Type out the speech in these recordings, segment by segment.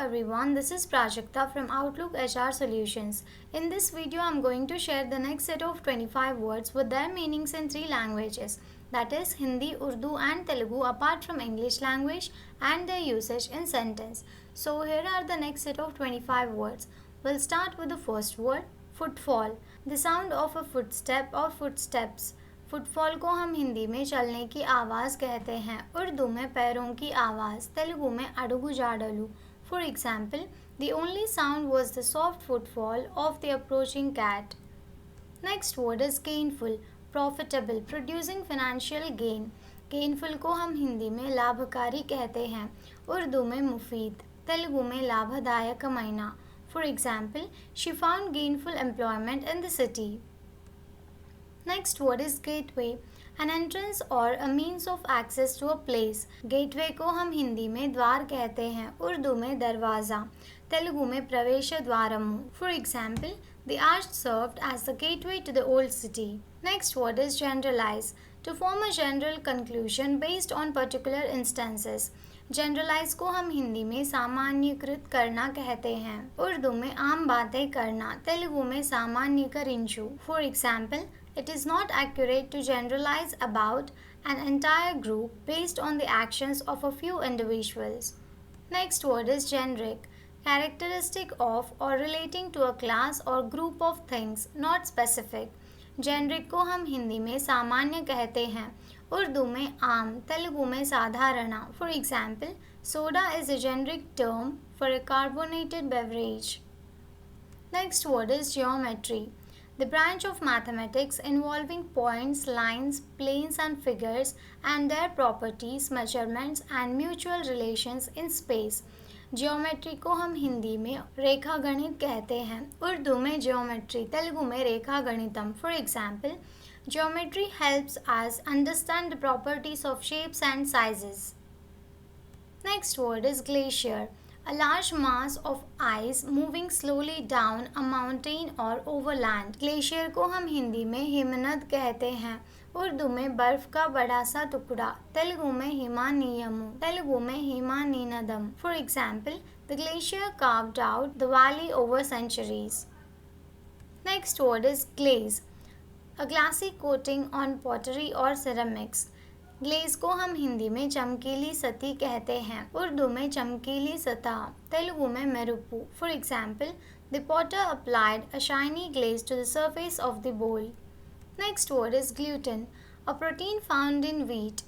everyone, this is Prajakta from Outlook HR Solutions. In this video, I'm going to share the next set of 25 words with their meanings in three languages, that is Hindi, Urdu and Telugu apart from English language and their usage in sentence. So here are the next set of 25 words. We'll start with the first word, footfall. The sound of a footstep or footsteps. Footfall को हम हिंदी में चलने की आवाज़ कहते हैं, उर्दू में पैरों की आवाज़, तेलुगु में अडुगु जाडलू. For example, the only sound was the soft footfall of the approaching cat. Next word is gainful, profitable, producing financial gain. Gainful को हम हिंदी में लाभकारी कहते हैं, उर्दू में मुफीद, तेलुगु में लाभदायक कमाना. For example, she found gainful employment in the city. Next word is gateway, an entrance or a means of access to a place. Gateway को हम हिंदी में द्वार कहते हैं, उर्दू में दरवाज़ा, तेलुगु में प्रवेश द्वारमु. For example, the arch served as the gateway to the old city. Next word is generalize, to form a general conclusion based on particular instances. Generalize को हम हिंदी में सामान्यीकृत करना कहते हैं, उर्दू में आम बातें करना, तेलुगु में सामान्यीकरिंचु. For example, it is not accurate to generalize about an entire group based on the actions of a few individuals. Next word is generic, characteristic of or relating to a class or group of things, not specific. Generic को हम हिंदी में सामान्य कहते हैं, उर्दू में आम, तेलुगु में साधारण. For example, soda is a generic term for a carbonated beverage. Next word is geometry, the branch of mathematics involving points, lines, planes and figures and their properties, measurements and mutual relations in space. Geometry को हम हिंदी में रेखा गणित कहते हैं, उर्दू में geometry, Telugu में रेखा गणितम. For example, geometry helps us understand the properties of shapes and sizes. Next word is glacier, a large mass of ice moving slowly down a mountain or over land. Glacier को हम हिंदी में हिमनद कहते हैं, उर्दू में बर्फ का बड़ा सा टुकड़ा, तेलुगु में हिमानीयमु, तेलुगु में हिमानीनदम. For example, the glacier carved out the valley over centuries. Next word is glaze, a glassy coating on pottery or ceramics. Glaze को हम हिंदी में चमकीली सतह कहते हैं, उर्दू में चमकीली सतह, तेलुगु में मेरुपु. For example, the potter applied a shiny glaze to the surface of the bowl. Next word is gluten, a protein found in wheat.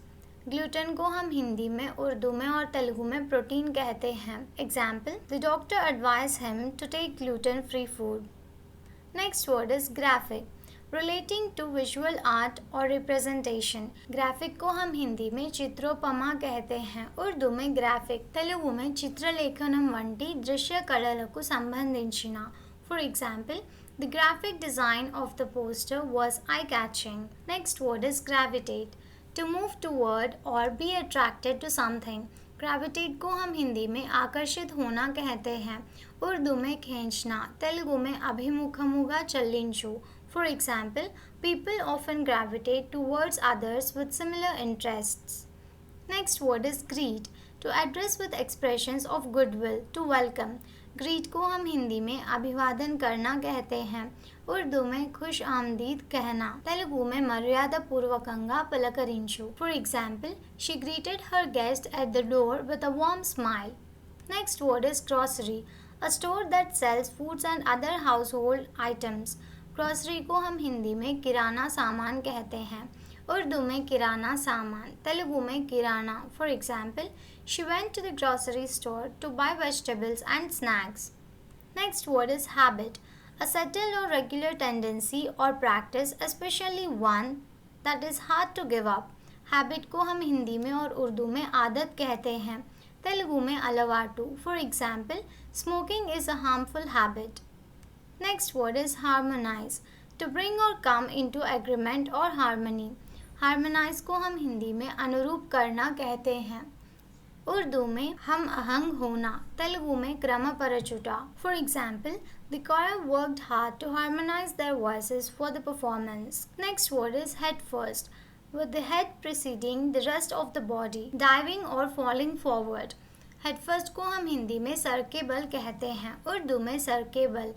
Gluten को हम हिंदी में, उर्दू में और तेलुगु में प्रोटीन कहते हैं. Example, the doctor advise him to take gluten free food. Next word is graphic, relating to visual art or representation. Graphic को हम हिंदी में चित्रोपमा कहते हैं, उर्दू में ग्राफिक, तेलुगु में चित्रलेखनम వంటి దృశ్య కళలకు సంబంధించిన. For example, the graphic design of the poster was eye catching. Next word is gravitate, to move toward or be attracted to something. Gravitate को हम हिंदी में आकर्षित होना कहते हैं, उर्दू में खींचना, तेलुगु में अभिमुखमुगा चलिंचु. For example, people often gravitate towards others with similar interests. Next word is greet, to address with expressions of goodwill, to welcome. Greet को हम हिंदी में अभिवादन करना कहते हैं, उर्दू में खुश आमदीद कहना, तेलुगु में मर्यादा पूर्वకంగా పలకరించు. For example, she greeted her guest at the door with a warm smile. Next word is grocery, a store that sells foods and other household items. Grocery को हम हिंदी में किराना सामान कहते हैं, उर्दू में किराना सामान, तेलुगु में किराना. For example, she went to the grocery store to buy vegetables and snacks. Next word is habit, a settled or regular tendency or practice, especially one that is hard to give up. Habit को हम हिंदी में और उर्दू में आदत कहते हैं, तेलुगु में अलवाटू. For example, smoking is a harmful habit. Next word is harmonize, to bring or come into agreement or harmony. Harmonize को हम हिंदी में अनुरूप करना कहते हैं, उर्दू में हम आहंग होना, तेलुगु में क्रमपरचुटा. For example, the choir worked hard to harmonize their voices for the performance. Next word is head first, with the head preceding the rest of the body, diving or falling forward. Head first को हम हिंदी में sir के बल कहते हैं, उर्दू में sir के बल,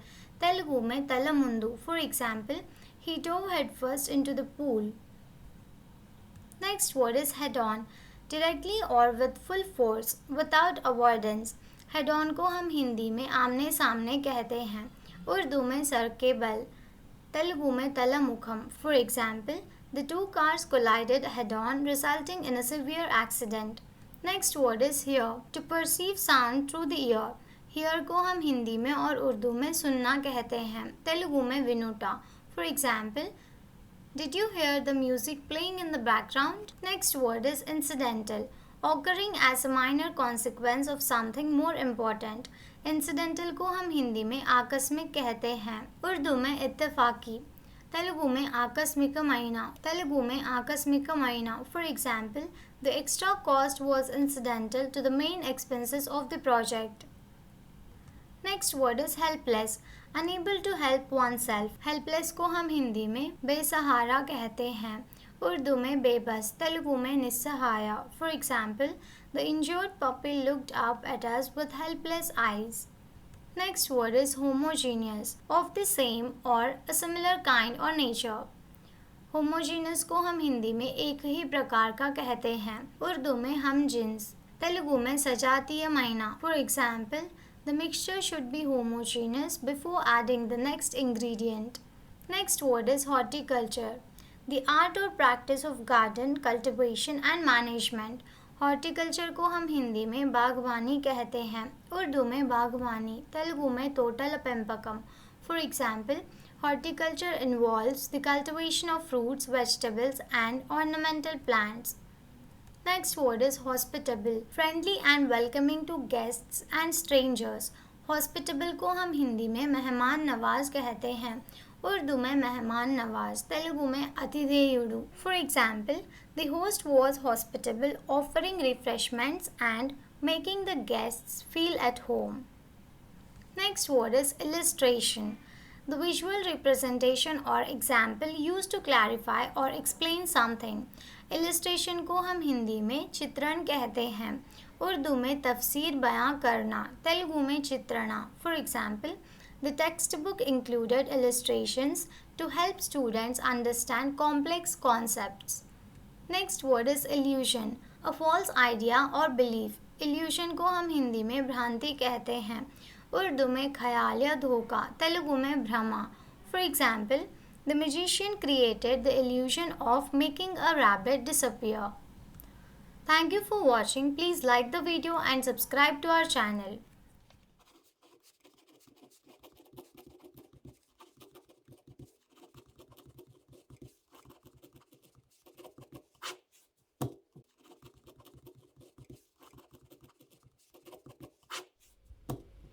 तेलुगु में तला मुंदु. For example, he dove head first into the pool. Next word is head on, directly or with full force, without avoidance. Head on को हम हिंदी में आमने सामने कहते हैं, उर्दू में सर के बल, तेलुगु में तला मुखम. For example, the two cars collided head on, resulting in a severe accident. Next word is hear, to perceive sound through the ear. hear को हम हिंदी में और उर्दू में सुनना कहते हैं, तेलुगु में विनुटा. For example, did you hear the music playing in the background? Next word is incidental, occurring as a minor consequence of something more important. Incidental को हम हिंदी में आकस्मिक कहते हैं, उर्दू में इत्तेफाकी, तेलुगु में आकस्मिक महीना. For example, the extra cost was incidental to the main expenses of the project. Next word is helpless, unable to help oneself. Helpless को हम हिंदी में बेसहारा कहते हैं, उर्दू में बेबस, तेलुगु में निस्सहाया. For example, the injured puppy looked up at us with helpless eyes. Next word is homogeneous, of the same or a similar kind or nature. Homogeneous को हम हिंदी में एक ही प्रकार का कहते हैं, उर्दू में हम जिन्स, तेलुगु में सजातीय महीना. For example, the mixture should be homogeneous before adding the next ingredient. Next word is horticulture, the art or practice of garden cultivation and management. Horticulture को हम हिंदी में बागवानी कहते हैं, उर्दू में बागवानी, तेलुगु में total पेंपकम. For example, horticulture involves the cultivation of fruits, vegetables and ornamental plants. Next word is hospitable, friendly and welcoming to guests and strangers. Hospitable को हम हिंदी में मेहमान नवाज कहते हैं, उर्दू में मेहमान नवाज, तेलुगु में अतिथेयुडु. For example, the host was hospitable, offering refreshments and making the guests feel at home. Next word is illustration, the visual representation or example used to clarify or explain something. Illustration को हम हिंदी में चित्रण कहते हैं, उर्दू में तफसीर बयां करना, तेलुगु में चित्रणा. For example, the text book included illustrations to help students understand complex concepts. Next word is illusion, a false idea or belief. Illusion को हम हिंदी में भ्रांति कहते हैं, उर्दू में ख्याल या धोखा, तेलुगु में भ्रमा. For example, the magician created the illusion of making a rabbit disappear. Thank you for watching. Please like the video and subscribe to our channel.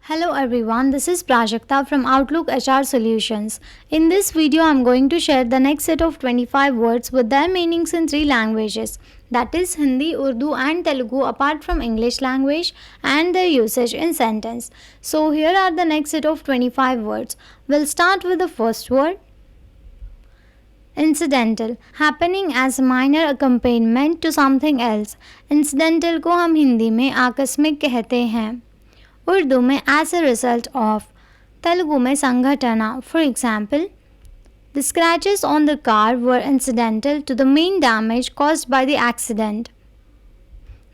Hello everyone, this is Prajakta from Outlook HR Solutions. In this video, I am going to share the next set of 25 words with their meanings in 3 languages, that is Hindi, Urdu and Telugu apart from English language and their usage in sentence. So here are the next set of 25 words. We'll start with the first word. Incidental, happening as a minor accompaniment to something else. Incidental को हम हिंदी में आकस्मिक कहते हैं, उर्दू में as a result of, Telugu में संघटना. For example, the scratches on the car were incidental to the main damage caused by the accident.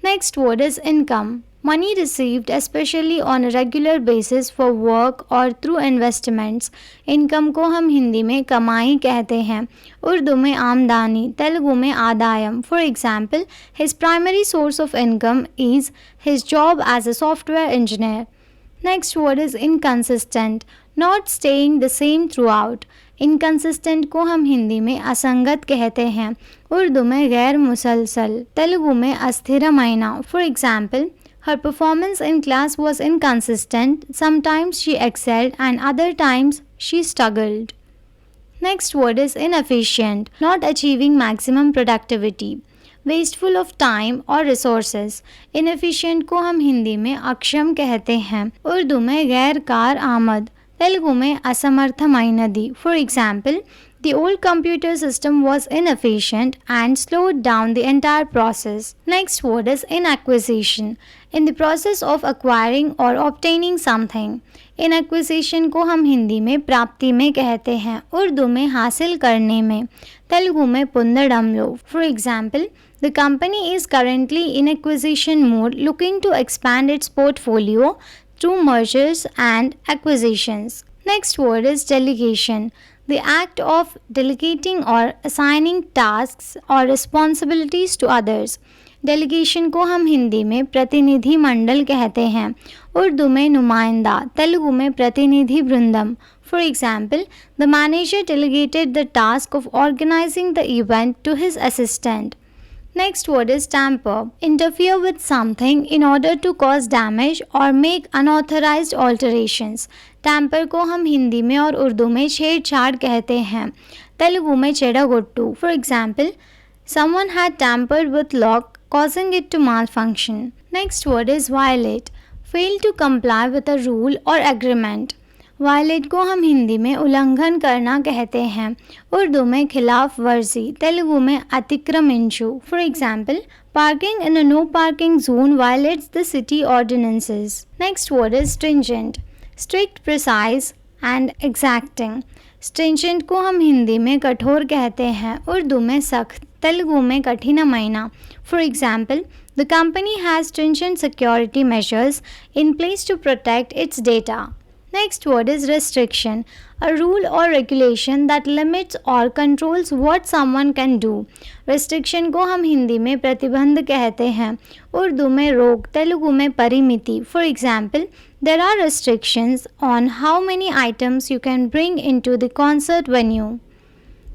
Next word is income, money received especially on a regular basis for work or through investments. Income को हम हिंदी में कमाई कहते हैं, उर्दू में आमदनी, तेलुगु में आदायम. For example, his primary source of income is his job as a software engineer. Next word is inconsistent, not staying the same throughout. Inconsistent को हम हिंदी में असंगत कहते हैं, उर्दू में गैर मुसलसल, तेलुगु में अस्थिरमयना. For example, her performance in class was inconsistent. Sometimes she excelled and other times she struggled. Next word is inefficient, not achieving maximum productivity, wasteful of time or resources. Inefficient को हम हिंदी में अक्षम कहते हैं, उर्दू में गैर कार आमद, तेलुगु में असमर्थमयनदी. For example, The old computer system was inefficient and slowed down the entire process. Next word is inacquisition. In the process of acquiring or obtaining something. In acquisition को हम हिंदी में प्राप्ति में कहते हैं, उर्दू में हासिल करने में, तेलुगु में पुनर्डमलो. For example, the company is currently in acquisition mode looking to expand its portfolio through mergers and acquisitions. Next word is delegation. The act of delegating or assigning tasks or responsibilities to others. Delegation को हम हिंदी में प्रतिनिधि मंडल कहते हैं, उर्दू में नुमाइंदा, तेलुगु में प्रतिनिधि वृंदम. For example, the manager delegated the task of organising the event to his assistant. Next word is tamper. Interfere with something in order to cause damage or make unauthorized alterations. Tamper को हम हिंदी में और उर्दू में छेड़छाड़ कहते हैं, तेलुगु में चेडागोट्टू. For example, someone had tampered with lock, causing it to malfunction. Next word is violate. Fail to comply with a rule or agreement. Violate को हम हिंदी में उल्लंघन करना कहते हैं, उर्दू में खिलाफ वर्जी, तेलुगु में अतिक्रमिंचु. For example, parking in a no parking zone violates the city ordinances. Next word is stringent. Strict, precise and exacting. Stringent को हम हिंदी में कठोर कहते हैं, उर्दू में सख्त, तेलुगु में कठिनమైన. For example, the company has stringent security measures in place to protect its data. Next word is restriction. A rule or regulation that limits or controls what someone can do. Restriction को हम हिंदी में प्रतिबंध कहते हैं, उर्दू में रोक, तेलुगु में परिमिति. For example, there are restrictions on how many items you can bring into the concert venue.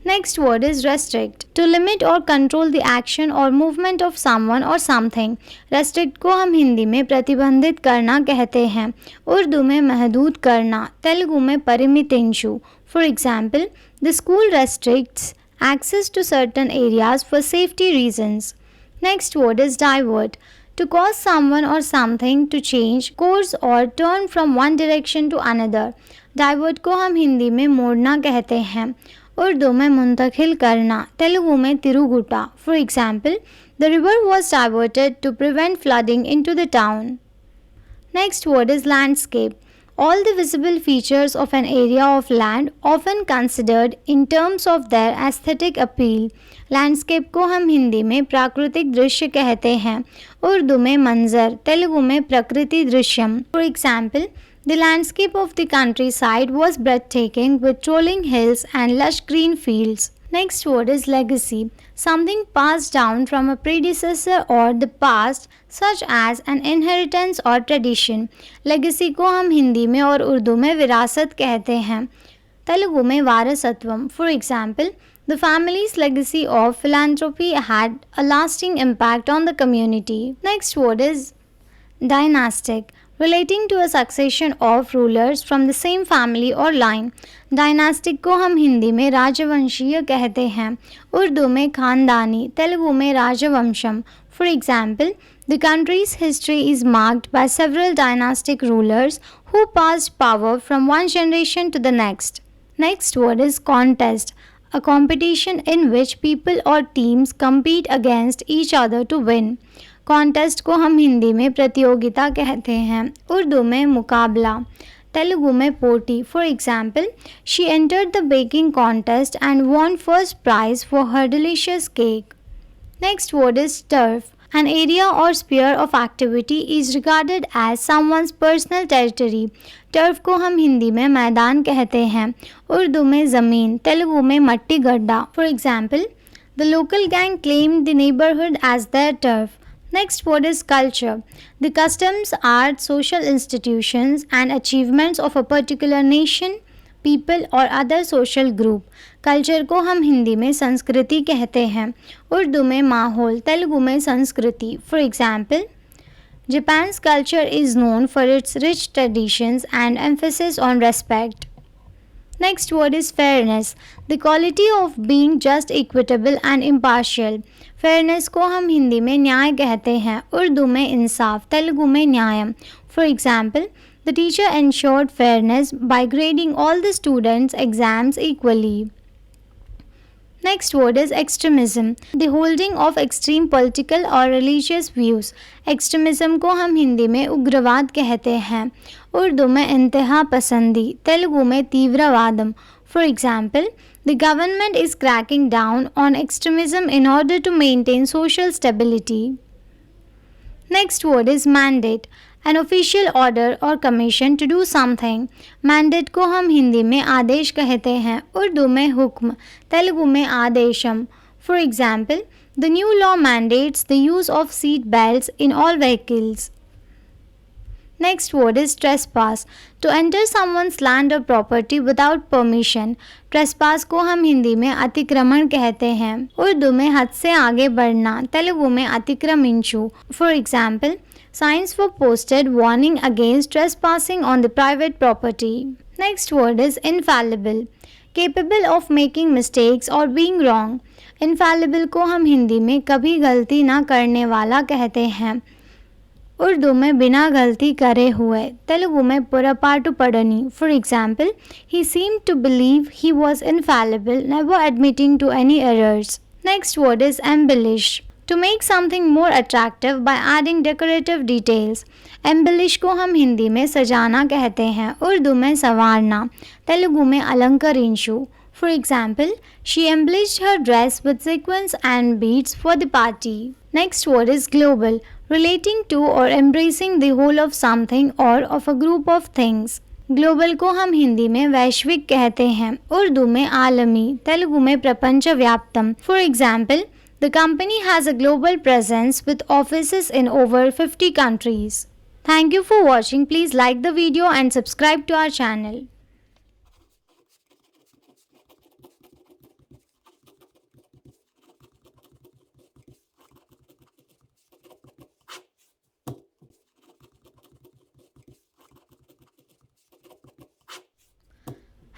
Next word is restrict. To limit or control the action or movement of someone or something. Restrict को हम हिंदी में प्रतिबंधित करना कहते हैं, उर्दू में महदूद करना, तेलुगु में परिमितिंचु. For example, the school restricts access to certain areas for safety reasons. Next word is divert. To cause someone or something to change course or turn from one direction to another. Divert को हम हिंदी में मोड़ना कहते हैं, उर्दू में मुंतकिल करना, तेलुगु में तिरुगुटा. For example, the river was diverted to prevent flooding into the town. Next word is landscape. All the visible features of an area of land often considered in terms of their aesthetic appeal. Landscape को हम हिंदी में प्राकृतिक दृश्य कहते हैं, उर्दू में मंजर, तेलुगु में प्रकृति Drishyam. For example, the landscape of the countryside was breathtaking with rolling hills and lush green fields. Next word is legacy. Something passed down from a predecessor or the past, such as an inheritance or tradition. Legacy को हम हिंदी में और उर्दू में विरासत कहते हैं, तेलुगु में वारसत्वम. For example, the family's legacy of philanthropy had a lasting impact on the community. Next word is dynastic. Relating to a succession of rulers from the same family or line. Dynastic को हम हिंदी में राजवंशीय कहते हैं, उर्दू में खानदानी, तेलुगु में राजवंशम. For example, the country's history is marked by several dynastic rulers who passed power from one generation to the next. Next word is contest. A competition in which people or teams compete against each other to win. Contest को हम हिंदी में प्रतियोगिता कहते हैं, उर्दू में मुकाबला, तेलुगु में पोटी. For example, she entered the baking contest and won first prize for her delicious cake. Next word is turf. An area or sphere of activity is regarded as someone's personal territory. Turf को हम हिंदी में मैदान कहते हैं, उर्दू में ज़मीन, तेलुगु में मट्टी गड्ढा. For example, the local gang claimed the neighborhood as their turf. Next word is culture. The customs, art, social institutions and achievements of a particular nation, people or other social group. Culture को हम हिंदी में संस्कृति कहते हैं, उर्दू में माहौल, तेलुगु में संस्कृति. For example, Japan's culture is known for its rich traditions and emphasis on respect. Next word is fairness. The quality of being just, equitable and impartial. Fairness को हम हिंदी में न्याय कहते हैं, उर्दू में इंसाफ, तेलुगु में न्यायम. For example, the teacher ensured fairness by grading all the students' exams equally. Next word is extremism. The holding of extreme political or religious views. Extremism को हम हिंदी में उग्रवाद कहते हैं, उर्दू में इंतहा पसंदी, तेलुगु में तीव्रवादम. For example, the government is cracking down on extremism in order to maintain social stability. Next word is mandate. An official order or commission to do something. Mandate को हम हिंदी में आदेश कहते हैं, उर्दू में हुक्म, तेलुगु में आदेशम. For example, the new law mandates the use of seat belts in all vehicles. Next word is trespass. To enter someone's land or property without permission. Trespass को हम हिंदी में अतिक्रमण कहते हैं, उर्दू में हद से आगे बढ़ना, तेलुगु में अतिक्रमिंचु. For example, signs were posted warning against trespassing on the private property. Next word is infallible. Capable of making mistakes or being wrong. Infallible को हम हिंदी में कभी गलती ना करने वाला कहते हैं, उर्दू में बिना गलती करे हुए, तेलुगु में पुरपाटु पड़नी. For example, he seemed to believe he was infallible, never admitting to any errors. Next word is embellish. To make something more attractive by adding decorative details. Embellish को हम हिंदी में सजाना कहते हैं, उर्दू में संवारना, तेलुगु में अलंकरिंशु. For example, she embellished her dress with sequins and beads for the party. Next word is global. Relating to or embracing the whole of something or of a group of things. Global को हम हिंदी में वैश्विक कहते हैं, उर्दू में आलमी, तेलुगु में प्रपंच व्याप्तम. For example, the company has a global presence with offices in over 50 countries. Thank you for watching. Please like the video and subscribe to our channel.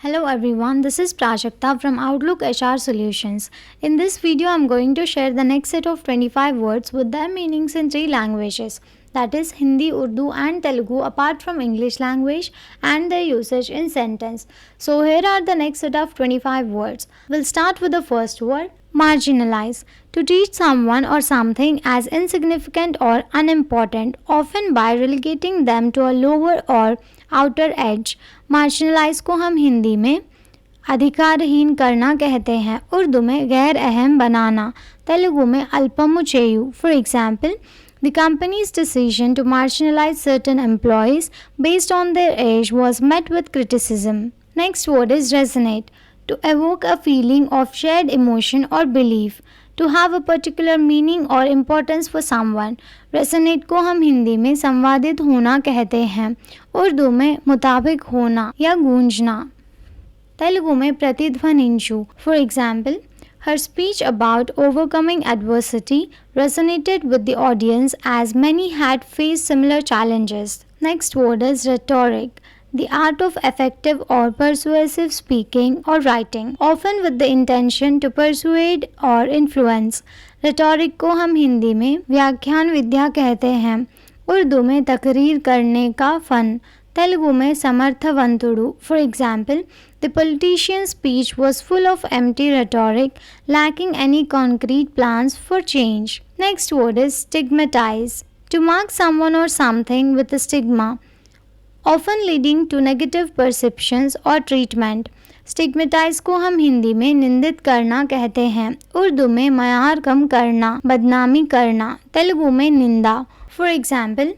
Hello everyone, this is Prajakta from Outlook HR Solutions. In this video, I'm going to share the next set of 25 words with their meanings in 3 languages. That is Hindi, Urdu and Telugu apart from English language and their usage in sentence. So here are the next set of 25 words. We'll start with the first word, marginalize. To treat someone or something as insignificant or unimportant, often by relegating them to a lower or outer edge. Marginalize को हम हिंदी में अधिकारहीन करना कहते हैं, उर्दू में गैर अहम बनाना, तेलुगु में अल्पमुचेयु. For example, the company's decision to marginalize certain employees based on their age was met with criticism. Next word is resonate. To evoke a feeling of shared emotion or belief. To have a particular meaning or importance for someone. Resonate को हम हिंदी में संवादित होना कहते हैं, उर्दू में मुताबिक होना या गूंजना, तेलुगु में प्रतिध्वनिंचु. For example, her speech about overcoming adversity resonated with the audience as many had faced similar challenges. Next word is rhetoric. The art of effective or persuasive speaking or writing, often with the intention to persuade or influence. Rhetoric को हम हिंदी में व्याख्यान विद्या कहते हैं, उर्दू में तकरीर करने का फन, तेलुगु में समर्थवंतुडु. For example, the politician's speech was full of empty rhetoric, lacking any concrete plans for change. Next word is stigmatize. To mark someone or something with a stigma, often leading to negative perceptions or treatment. Stigmatize को हम हिंदी में निंदित करना कहते हैं, उर्दू में मयार कम करना, बदनामी करना, तेलुगु में निंदा. For example,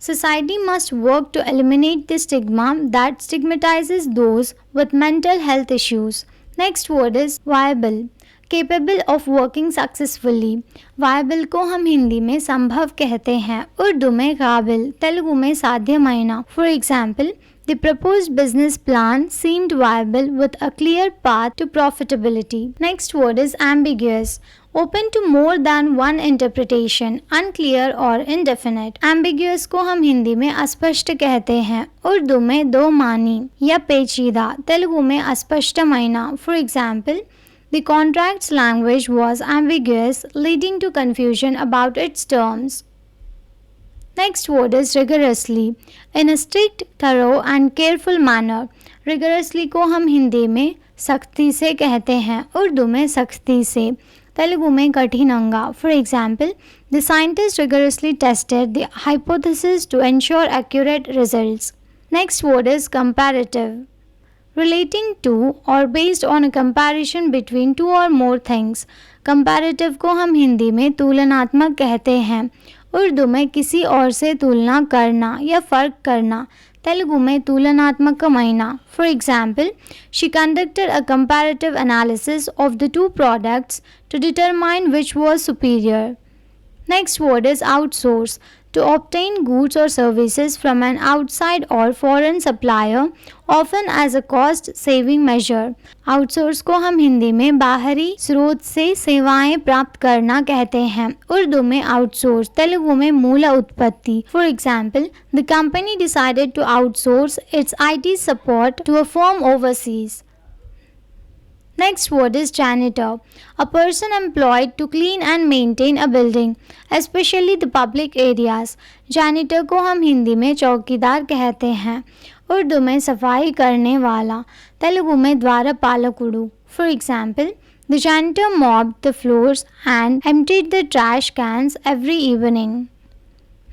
society must work to eliminate the stigma that stigmatizes those with mental health issues. Next word is viable. Capable of working successfully. Viable को हम हिंदी में संभव कहते हैं, उर्दू में काबिल, तेलुगु में साध्यमयना. For example, the proposed business plan seemed viable with a clear path to profitability. Next word is ambiguous. Open to more than one interpretation, unclear or indefinite. Ambiguous को हम हिंदी में अस्पष्ट कहते हैं, उर्दू में दो मानी या पेचीदा, तेलुगु में अस्पष्टमयना. For example, the contract's language was ambiguous, leading to confusion about its terms. Next word is rigorously. In a strict, thorough and careful manner. Rigorously को हम हिंदी में सख्ती से कहते हैं, उर्दू में सख्ती से। तेलुगु में कठिनंगा। For example, the scientist rigorously tested the hypothesis to ensure accurate results. Next word is comparative. Relating to or based on a comparison between two or more things. Comparative को हम हिंदी में तुलनात्मक कहते हैं। उर्दू में किसी और से तुलना करना या फ़र्क करना। तेलुगु में तुलनात्मक महीना। For example, she conducted a comparative analysis of the two products to determine which was superior. Next word is outsource. To obtain goods or services from an outside or foreign supplier, often as a cost saving measure. Outsource को हम हिंदी में बाहरी स्रोत से सेवाएं प्राप्त करना कहते हैं। उर्दू में outsource, तेलुगु में मूल उत्पत्ति। For example, the company decided to outsource its IT support to a firm overseas. Next word is janitor. A person employed to clean and maintain a building, especially the public areas. Janitor को हम हिंदी में चौकीदार कहते हैं। उर्दू में सफाई करने वाला। तेलुगु में द्वारपालकुडु। For example, the janitor mopped the floors and emptied the trash cans every evening.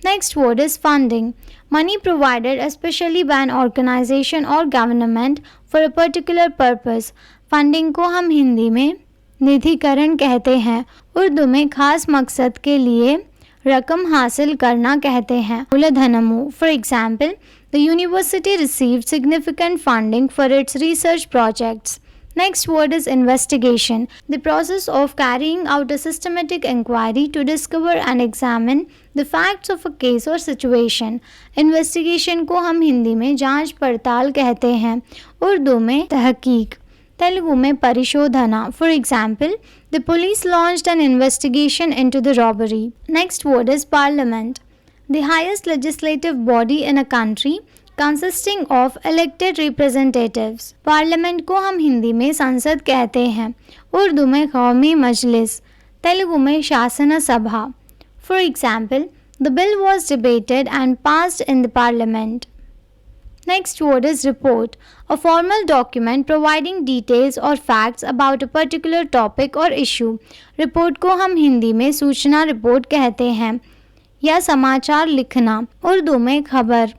Next word is funding. Money provided especially by an organization or government for a particular purpose. Funding को हम हिंदी में निधिकरण कहते हैं। उर्दू में खास मकसद के लिए रकम हासिल करना कहते हैं। मूलधनमु। For example, the university received significant funding for its research projects. Next word is investigation. The process of carrying out a systematic inquiry to discover and examine the facts of a case or situation. Investigation को हम हिंदी में जांच पड़ताल कहते हैं। उर्दू में तहकीक। तेलुगु में परिशोधना। For example, the police launched an investigation into the robbery. Next word is parliament. The highest legislative body in a country consisting of elected representatives. Parliament को हम हिंदी में संसद कहते हैं। उर्दू में कौमी मजलिस। तेलुगु में शासन सभा। For example, the bill was debated and passed in the parliament. Next word is report. A formal document providing details or facts about a particular topic or issue. Report को हम हिंदी में सूचना रिपोर्ट कहते हैं या समाचार लिखना। उर्दू में खबर।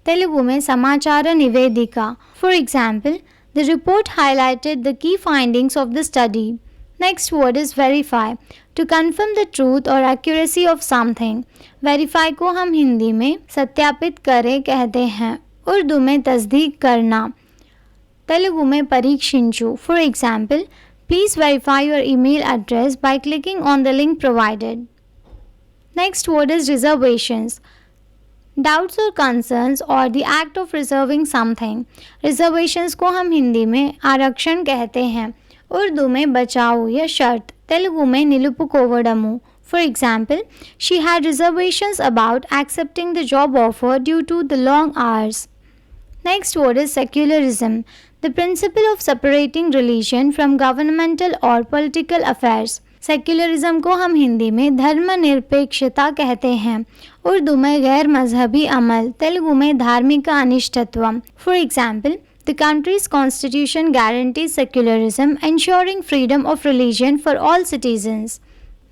तेलुगु में समाचार निवेदिका। For example, the report highlighted the key findings of the study. Next word is verify. To confirm the truth or accuracy of something. Verify को हम हिंदी में सत्यापित करें कहते हैं। उर्दू में तस्दीक करना। तेलुगु में परीक्षिंचु। For example, please verify your email address by clicking on the link provided. Next word is reservations. Doubts or concerns or the act of reserving something. Reservations को हम हिंदी में आरक्षण कहते हैं। उर्दू में बचाव या शर्त। तेलुगु में निलुपुकोवडमु। For example, she had reservations about accepting the job offer due to the long hours. Next word is secularism. The principle of separating religion from governmental or political affairs. Secularism को हम हिंदी में धर्मनिरपेक्षता कहते हैं। उर्दू में गैर मजहबी अमल। तेलुगु में धार्मिक अनिष्ठत्व। For example, the country's constitution guarantees secularism, ensuring freedom of religion for all citizens.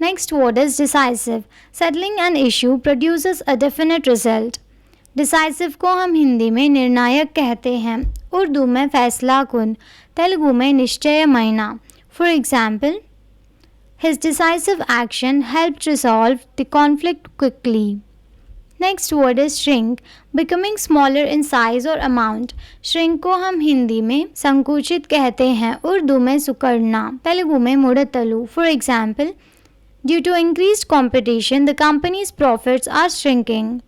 Next word is decisive. Settling an issue produces a definite result. Decisive को हम हिंदी में निर्णायक कहते हैं। उर्दू में फैसला कुन। तेलुगु में निश्चय महीना। For example, his decisive action helped resolve the conflict quickly. Next word is shrink. Becoming smaller in size or amount. Shrink को हम हिंदी में संकुचित कहते हैं। उर्दू में सुकड़ना। तेलुगु में मुड़तलु। For example, due to increased competition, the company's profits are shrinking.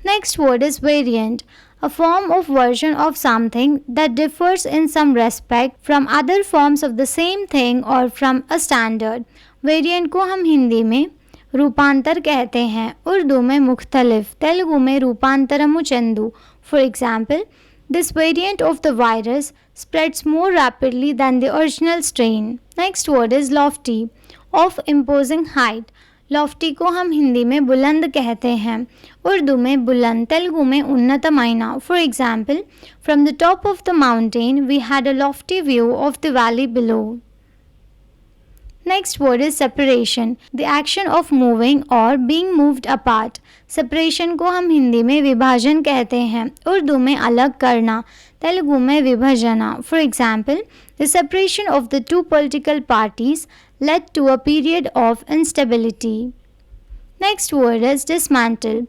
Next word is variant. A form of version of something that differs in some respect from other forms of the same thing or from a standard. Variant को हम हिंदी में रूपांतर कहते हैं। उर्दू में मुख्तलिफ। तेलुगु में रूपांतरमु Chandu. For example, this variant of the virus spreads more rapidly than the original strain. Next word is lofty. Of imposing height. Lofty को हम हिंदी में बुलंद कहते हैं, उर्दू में बुलंद, तेलुगु में उन्नतमाइना. For example, from the top of the mountain we had a lofty view of the valley below. Next word is separation, the action of moving or being moved apart. Separation को हम हिंदी में विभाजन कहते हैं, उर्दू में अलग करना, तेलुगु में विभाजना. For example, the separation of the two political parties led to a period of instability. Next word is dismantle,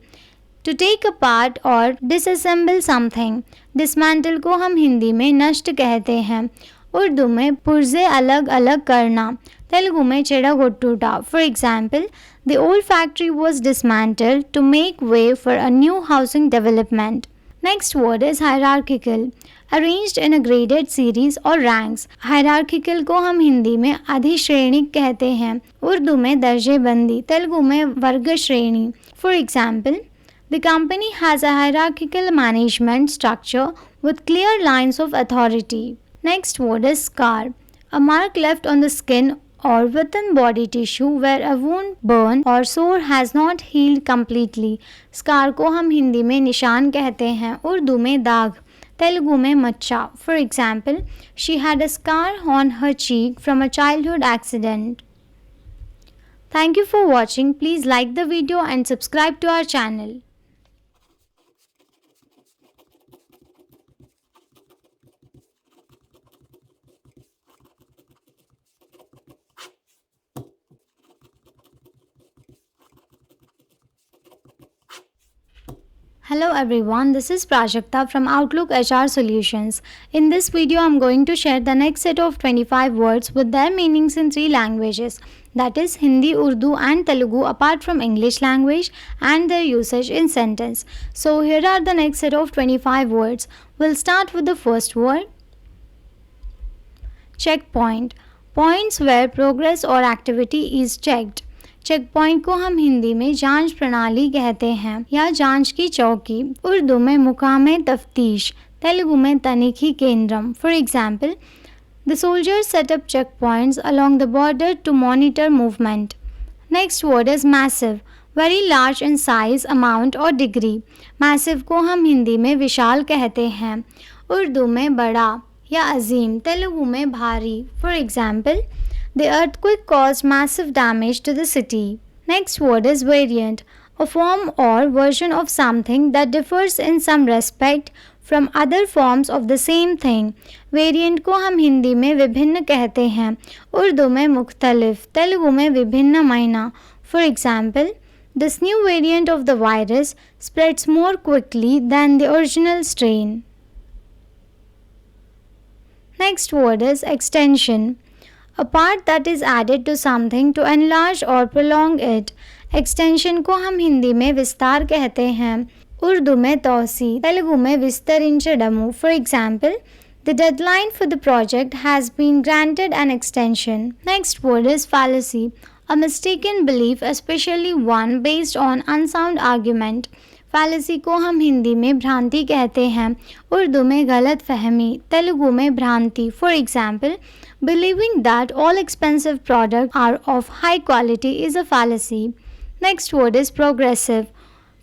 to take apart or disassemble something. Dismantle को हम हिंदी में नष्ट कहते हैं, उर्दू में पुर्जे अलग अलग करना, तेलुगु में चेडागोट्टुटा. For example, the old factory was dismantled to make way for a new housing development. Next word is hierarchical, arranged in a graded series or ranks. Hierarchical को हम हिंदी में अधिश्रेणिक कहते हैं, उर्दू में दर्जेबंदी, तेलुगु में वर्ग श्रेणी. For example, the company has a hierarchical management structure with clear lines of authority. Next word is scar, a mark left on the skin or within body tissue where a wound, burn or sore has not healed completely. Scar को हम हिंदी में निशान कहते हैं, उर्दू में दाग, तेलुगु में मच्चा. For example, she had a scar on her cheek from a childhood accident. Thank you for watching. Please like the video and subscribe to our channel. Hello everyone, this is Prajakta from Outlook HR Solutions. In this video, I'm going to share the next set of 25 words with their meanings in 3 languages, that is Hindi, Urdu and Telugu apart from English language and their usage in sentence. So here are the next set of 25 words. We'll start with the first word. Checkpoint, points where progress or activity is checked. Checkpoint को हम हिंदी में जांच प्रणाली कहते हैं या जांच की चौकी, उर्दू में मुकामे तफ्तीश, तेलुगु में तनिखी केंद्रम. For example, the soldiers set up check points along the border to monitor movement. Next word is massive, very large in size, amount or degree. Massive को हम हिंदी में विशाल कहते हैं, उर्दू में बड़ा या अजीम, तेलुगु में भारी. For example, the earthquake caused massive damage to the city. Next word is variant, a form or version of something that differs in some respect from other forms of the same thing. Variant को हम हिंदी में विभिन्न कहते हैं, उर्दू में मुख्तलिफ, तेलुगु में विभिन्न मायना. For example, this new variant of the virus spreads more quickly than the original strain. Next word is extension, a part that is added to something to enlarge or prolong it. Extension को हम हिंदी में विस्तार कहते हैं, उर्दू में तौसी, तेलुगु में विस्तरिंचडमु. For example, the deadline for the project has been granted an extension. Next word is fallacy, a mistaken belief, especially one based on unsound argument. fallacy को हम हिंदी में भ्रांति कहते हैं, उर्दू में गलत फहमी, तेलुगु में भ्रांति. For example, believing that all expensive products are of high quality is a fallacy. Next word is progressive,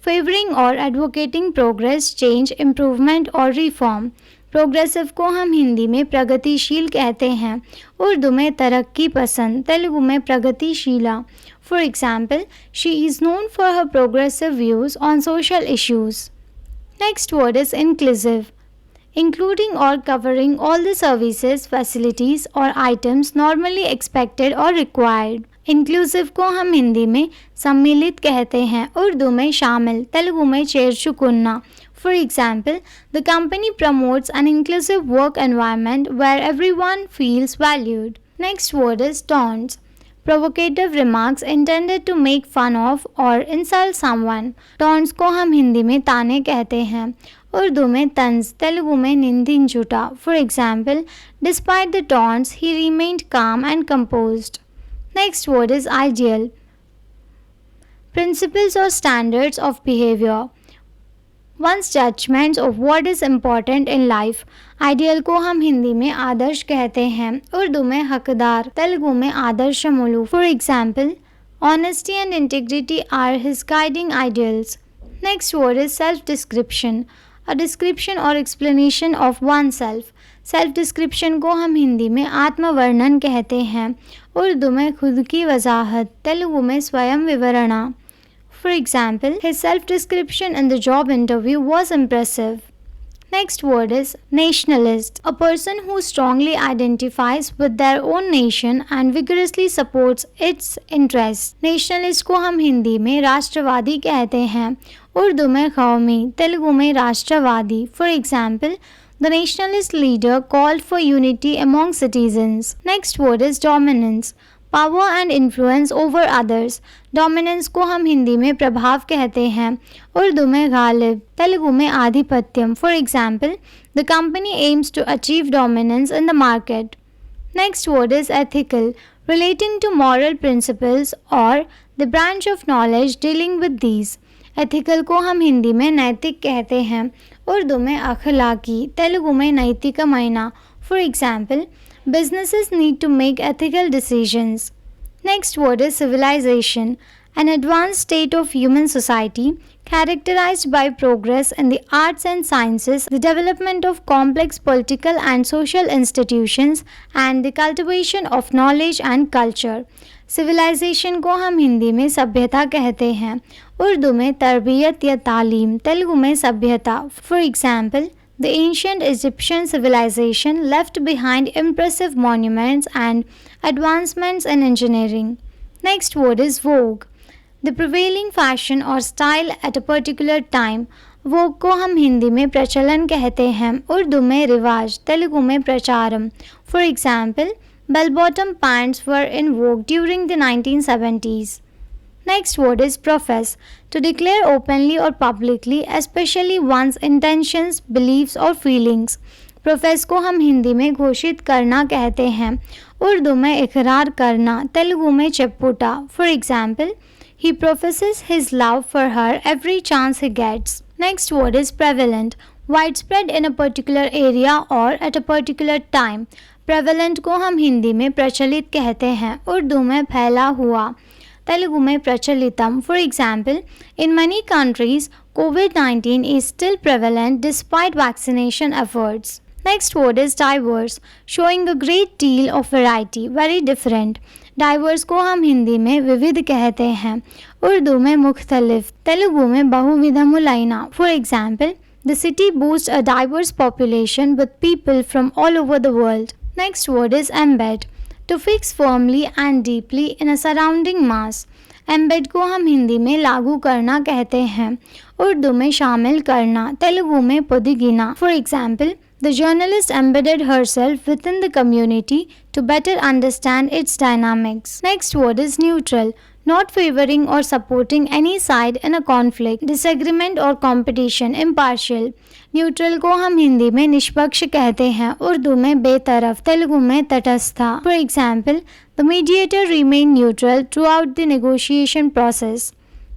favoring or advocating progress, change, improvement or reform. Progressive को हम हिंदी में प्रगतिशील कहते हैं, उर्दू में तरक्की पसंद, तेलुगु में प्रगतिशीला. For example, she is known for her progressive views on social issues. Next word is inclusive, including or covering all the services, facilities or items normally expected or required. Inclusive को हम हिंदी में सम्मिलित कहते हैं, उर्दू में शामिल, तेलुगु में चेरचुकुन्ना. For example, the company promotes an inclusive work environment where everyone feels valued. Next word is taunts, provocative remarks intended to make fun of or insult someone. Taunts को हम हिंदी में ताने कहते हैं, उर्दू में तंज, तेलुगु में निंदिंजुटा. For example, despite the taunts, he remained calm and composed. Next word is ideal, principles or standards of behavior, one's judgments of what is important in life. Ideal को हम हिंदी में आदर्श कहते हैं, उर्दू में हकदार, तेलुगु में आदर्शमुलु. For example, Honesty and integrity are his guiding ideals. Next word is self description. A description or explanation of oneself. Self description को हम हिंदी में आत्मवर्णन कहते हैं, उर्दू में खुद की वजाहत, तेलुगु में स्वयं विवरणा. For example, his self-description in the job interview was impressive. Next word is nationalist. A person who strongly identifies with their own nation and vigorously supports its interests. Nationalist को हम हिंदी में राष्ट्रवादी कहते हैं, उर्दू में कौमी, तेलुगु में राष्ट्रवादी. For example, the nationalist leader called for unity among citizens. Next word is dominance. Power and influence over others. Dominance को हम हिंदी में प्रभाव कहते हैं, उर्दू में गालिब, तेलुगु में आधिपत्यम. For example, the company aims to achieve dominance in the market. Next word is ethical, relating to moral principles or the branch of knowledge dealing with these. Ethical को हम हिंदी में नैतिक कहते हैं, उर्दू में अखलाकी, तेलुगु में नैतिकमयना. For example, businesses need to make ethical decisions. Next word is civilization, an advanced state of human society characterized by progress in the arts and sciences, the development of complex political and social institutions, and the cultivation of knowledge and culture. Civilization को हम हिंदी में सभ्यता कहते हैं, उर्दू में तरबियत या तालीम, तेलुगु में सभ्यता. For example, the ancient Egyptian civilization left behind impressive monuments and advancements in engineering. Next word is vogue, the prevailing fashion or style at a particular time. vogue को हम हिंदी में प्रचलन कहते हैं, उर्दू में रिवाज, तेलुगु में प्रचारम. For example, bell-bottom pants were in vogue during the 1970s. Next word is profess, to declare openly or publicly, especially one's intentions, beliefs or feelings. Profess को हम हिंदी में घोषित करना कहते हैं, उर्दू में इकरार करना, तेलुगु में चेप्पुटा. For example, he professes his love for her every chance he gets. Next word is prevalent, widespread in a particular area or at a particular time. Prevalent को हम हिंदी में प्रचलित कहते हैं, उर्दू में फैला हुआ, तेलुगु में प्रचलितम. For example, in many countries, COVID-19 is still prevalent despite vaccination efforts. Next word is diverse, showing a great deal of variety, very different. Diverse को हम हिंदी में विविध कहते हैं, उर्दू में मुख्तलिफ, तेलुगु में बहुविधमुलैना. For example, the city boasts a diverse population with people from all over the world. Next word is embed, to fix firmly and deeply in a surrounding mass. Embed को हम हिंदी में लागू करना कहते हैं, उर्दू में शामिल करना, तेलुगु में पुदिगिना. For example, the journalist embedded herself within the community to better understand its dynamics. Next word is neutral, not favoring or supporting any side in a conflict, disagreement or competition, impartial. Neutral को हम हिंदी में निष्पक्ष कहते हैं, उर्दू में बेतरफ, तेलुगु में तटस्था. For example, the mediator remained neutral throughout the negotiation process.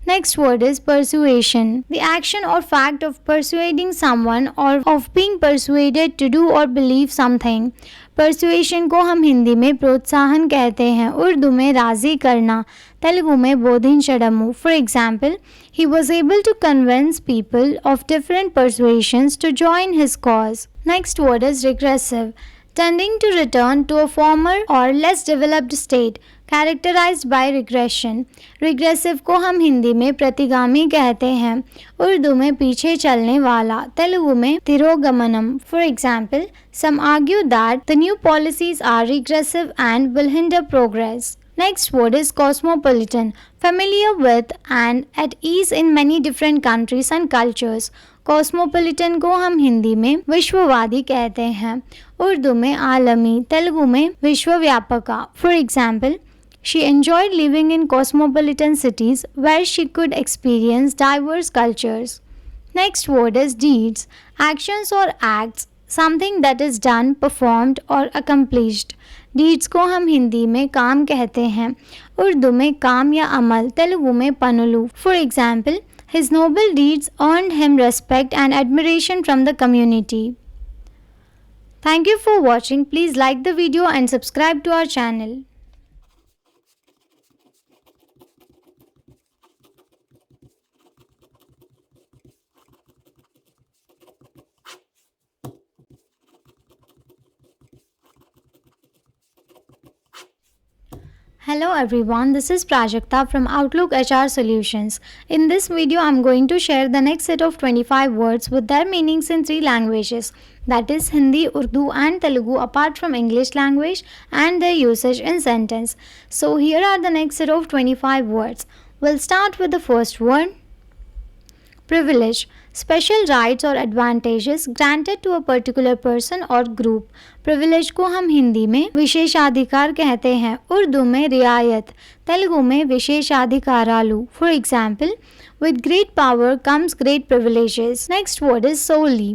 Next word is persuasion, the action or fact of persuading someone or of being persuaded to do or believe something. Persuasion को हम हिंदी में प्रोत्साहन कहते हैं, उर्दू में राजी करना, तेलुगु में बोधिंचडमु. For example, he was able to convince people of different persuasions to join his cause. Next word is regressive, tending to return to a former or less developed state, characterized by regression. Regressive को हम हिंदी में प्रतिगामी कहते हैं, उर्दू में पीछे चलने वाला, तेलुगु में तिरोगमनम. For example, some argue that the new policies are regressive and will hinder progress. Next word is cosmopolitan, familiar with and at ease in many different countries and cultures. Cosmopolitan को हम हिंदी में विश्ववादी कहते हैं, उर्दू में आलमी, तेलुगु में विश्वव्यापका. For example, she enjoyed living in cosmopolitan cities where she could experience diverse cultures. Next word is deeds, actions or acts, something that is done, performed or accomplished. Deeds को हम हिंदी में काम कहते हैं, उर्दू में काम या अमल, तेलुगु में पनुलु. For example, his noble deeds earned him respect and admiration from the community. Thank you for watching. Please like the video and subscribe to our channel. Hello everyone, this is Prajakta from Outlook HR Solutions. In this video, I'm going to share the next set of 25 words with their meanings in three languages, that is Hindi, Urdu and Telugu apart from English language and their usage in sentence. So here are the next set of 25 words. We'll start with the first word. Privilege, special rights और advantages granted to a particular person or group. Privilege को हम हिंदी में विशेषाधिकार कहते हैं, उर्दू में रियायत, तेलुगु में विशेषाधिकारालु. For example, with great power comes great privileges. Next word is solely,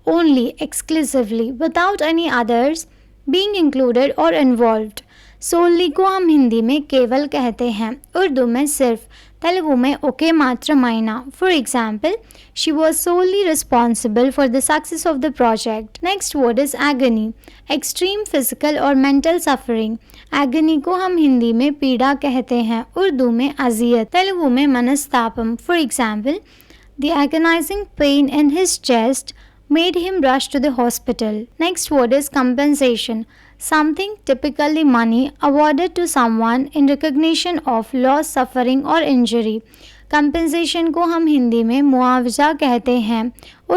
only, exclusively, without any others being included or involved. Solely को हम हिंदी में केवल कहते हैं, उर्दू में सिर्फ, तेलुगु में ओके मात्र मायना. For example, she was solely responsible for the success of the project. Next word is agony, extreme physical or mental suffering. Agony को हम हिंदी में पीड़ा कहते हैं, उर्दू में अजियत, तेलुगु में मनस्तापम. For example, the agonising pain in his chest made him rush to the hospital. Next word is compensation, something, typically money, awarded to someone in recognition of loss, suffering or injury. Compensation को हम हिंदी में मुआवजा कहते हैं,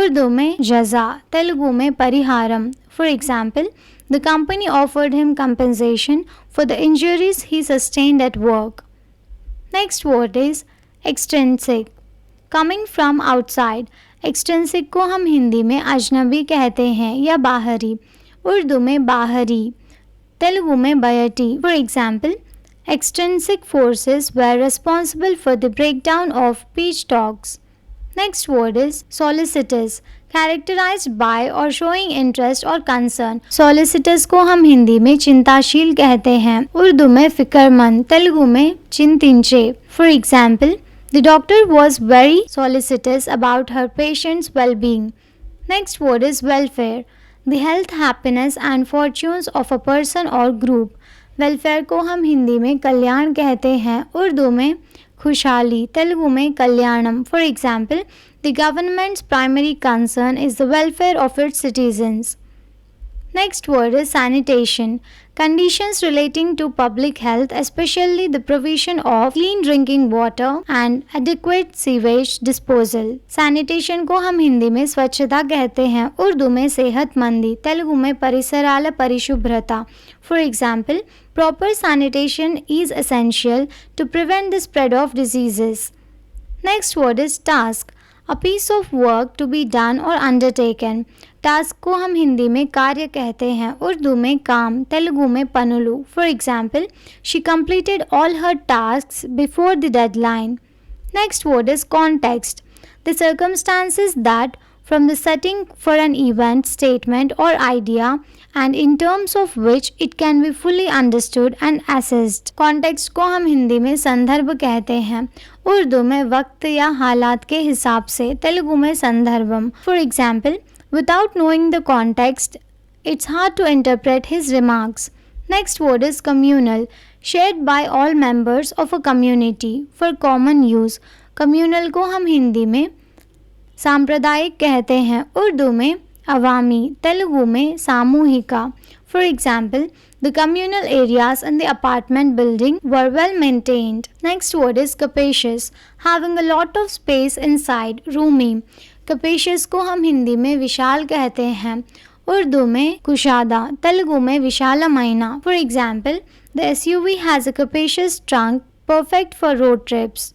उर्दू में जज़ा, तेलुगु में परिहारम. For example, the company offered him compensation for the injuries he sustained at work. Next word is extrinsic, coming from outside. Extrinsic को हम हिंदी में अजनबी कहते हैं या बाहरी, उर्दू में बाहरी, तेलुगु में बयटी. For example, extrinsic forces were responsible for the breakdown of peace talks. Next word is solicitous, characterised by or showing interest or concern. Solicitous को हम हिंदी में चिंताशील कहते हैं, उर्दू में फिक्रमंद, तेलुगु में चिंतिंचे. For example, the doctor was very solicitous about her patient's well-being. Next word is welfare, the health, happiness and fortunes of a person or group. Welfare को हम हिंदी में कल्याण कहते हैं, उर्दू में खुशहाली, तेलुगु में कल्याणम. For example, the government's primary concern is the welfare of its citizens. Next word is sanitation, conditions relating to public health, especially the provision of clean drinking water and adequate sewage disposal. Sanitation को हम हिंदी में स्वच्छता कहते हैं, उर्दू में सेहतमंदी, तेलुगु में परिसराల परिशुभ्रता. For example, proper sanitation is essential to prevent the spread of diseases. Next word is task, a piece of work to be done or undertaken. Task को हम हिंदी में कार्य कहते हैं, उर्दू में काम, तेलुगु में पनुलु. For example, she completed all her tasks before the deadline. Next word is context, the circumstances that from the setting for an event, statement or idea and in terms of which it can be fully understood and assessed. Context को हम हिंदी में संदर्भ कहते हैं, उर्दू में वक्त या हालात के हिसाब से, तेलुगु में संदर्भम. For example, without knowing the context, it's hard to interpret his remarks. Next word is communal, shared by all members of a community for common use. Communal को हम हिंदी में सांप्रदायिक कहते हैं, उर्दू में अवामी, तेलुगु में सामूहिका. For example, the communal areas in the apartment building were well maintained. Next word is capacious, having a lot of space inside, roomy. capacious को हम हिंदी में विशाल कहते हैं, उर्दू में कुशादा, तेलुगु में विशालमयना. For example, the SUV has a capacious trunk perfect for road trips.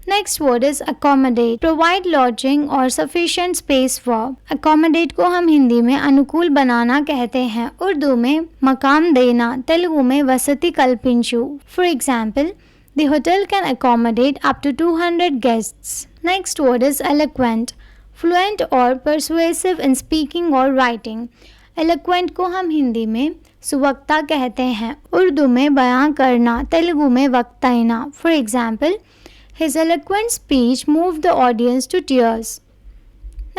Next word is accommodate, provide lodging or sufficient space for. Accommodate को हम हिंदी में अनुकूल बनाना कहते हैं, उर्दू में मकाम देना, तेलुगु में वसति कल्पिंचु. For example, the hotel can accommodate up to 200 guests. Next word is eloquent, fluent or persuasive in speaking or writing. Eloquent को हम हिंदी में सुवक्ता कहते हैं, उर्दू में बयां करना, तेलुगु में वक्ताइना. For example, his eloquent speech moved the audience to tears.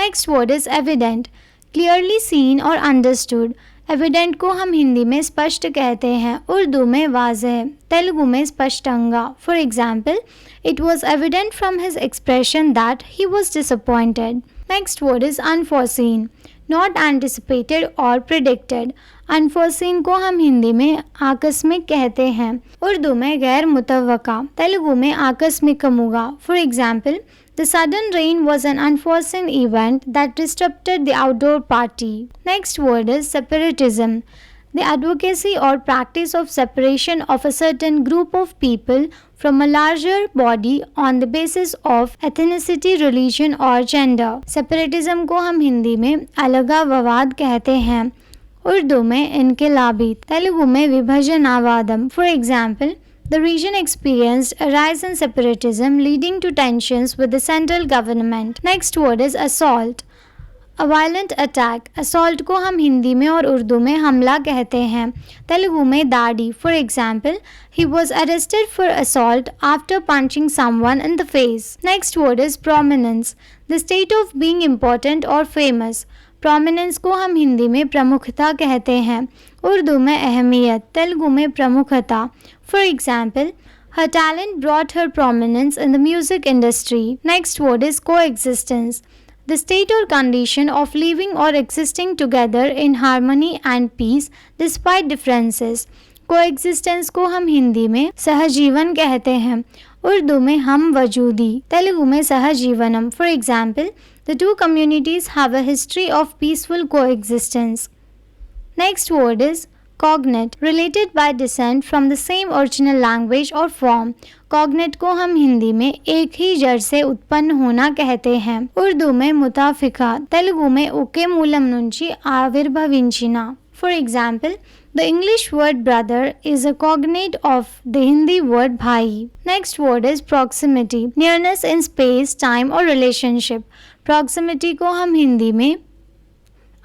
Next word is evident, clearly seen or understood. Evident को हम हिंदी में स्पष्ट कहते हैं, उर्दू में वाज़ेह, तेलुगु में स्पष्टंगा. For example, it was evident from his expression that he was disappointed. Next word is unforeseen, not anticipated और predicted. Unforeseen को हम हिंदी में आकस्मिक कहते हैं, उर्दू में गैर मुतवक्का, तेलुगु में आकस्मिकमुगा। For example, the sudden rain was an unforeseen event that disrupted the outdoor party. Next word is separatism. The advocacy or practice of separation of a certain group of people from a larger body on the basis of ethnicity, religion or gender. Separatism को हम हिंदी में अलगाववाद कहते हैं, उर्दू में इनकिलाबी, तेलुगु में विभजनवादम। For example, the region experienced a rise in separatism leading to tensions with the central government. Next word is assault. A violent attack. Assault को हम हिंदी में और उर्दू में हमला कहते हैं, तेलुगु में दाड़ी। For example, he was arrested for assault after punching someone in the face. Next word is prominence. The state of being important or famous. Prominence को हम हिंदी में प्रमुखता कहते हैं, उर्दू में अहमियत, तेलुगु में प्रमुखता। For example, her talent brought her prominence in the music industry. Next word is coexistence. The state or condition of living or existing together in harmony and peace despite differences. Coexistence को हम हिंदी में सहजीवन कहते हैं, उर्दू में हम वजूदी, तेलुगु में सहजीवनम। For example, the two communities have a history of peaceful coexistence. Next word is cognate, related by descent from the same original language or form. cognate को हम हिंदी में एक ही जड़ से उत्पन्न होना कहते हैं, उर्दू में मुताफिका, तेलुगु में उके Moolam नुंची आविर्भविंचिना। For example, the English word brother is a cognate of the Hindi word bhai. Next word is proximity, nearness in space, time or relationship. Proximity को हम हिंदी में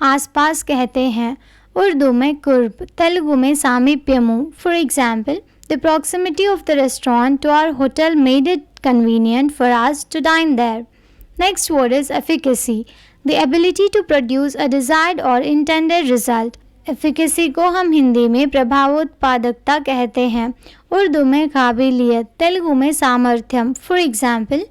आसपास कहते हैं, उर्दू में कुर्ब, तेलुगु में सामीप्यमु। For example, the proximity of the restaurant to our hotel made it convenient for us to dine there. Next word is efficacy, the ability to produce a desired or intended result. Efficacy को हम हिंदी में प्रभावोत्पादकता कहते हैं, उर्दू में काबिलियत, तेलुगु में सामर्थ्यम। For example,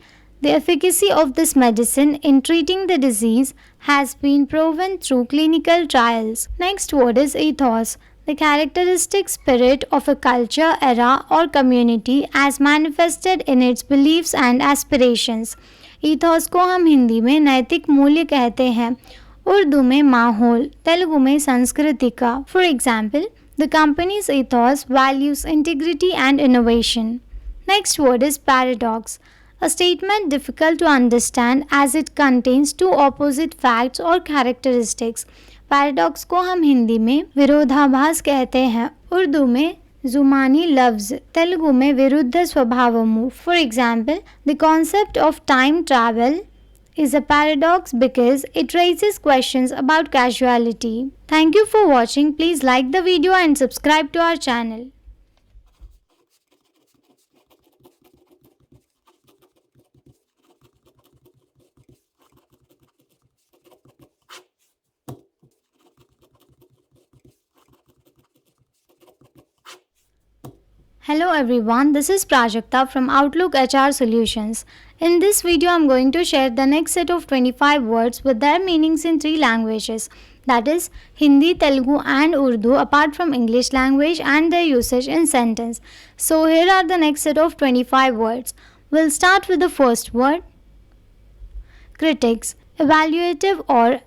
the efficacy of this medicine in treating the disease has been proven through clinical trials. Next word is ethos, the characteristic spirit of a culture, era or community as manifested in its beliefs and aspirations. ethos को हम हिंदी में नैतिक मूल्य कहते हैं, उर्दू में माहौल, तेलुगु में संस्कृतिका। For example, the company's ethos values integrity and innovation. Next word is paradox, a statement difficult to understand as it contains two opposite facts or characteristics. Paradox को हम हिंदी में विरोधाभास कहते हैं, उर्दू में जुमानी लफ्ज, तेलुगु में विरुद्ध स्वभावमु। For example, the concept of time travel is a paradox because it raises questions about causality. Thank you for watching. Please like the video and subscribe to our channel. Hello everyone, this is Prajakta from Outlook HR Solutions. In this video, I am going to share the next set of 25 words with their meanings in 3 languages, that is Hindi, Telugu and Urdu, apart from English language and their usage in sentence. So here are the next set of 25 words. We'll start with the first word. Critics, evaluative or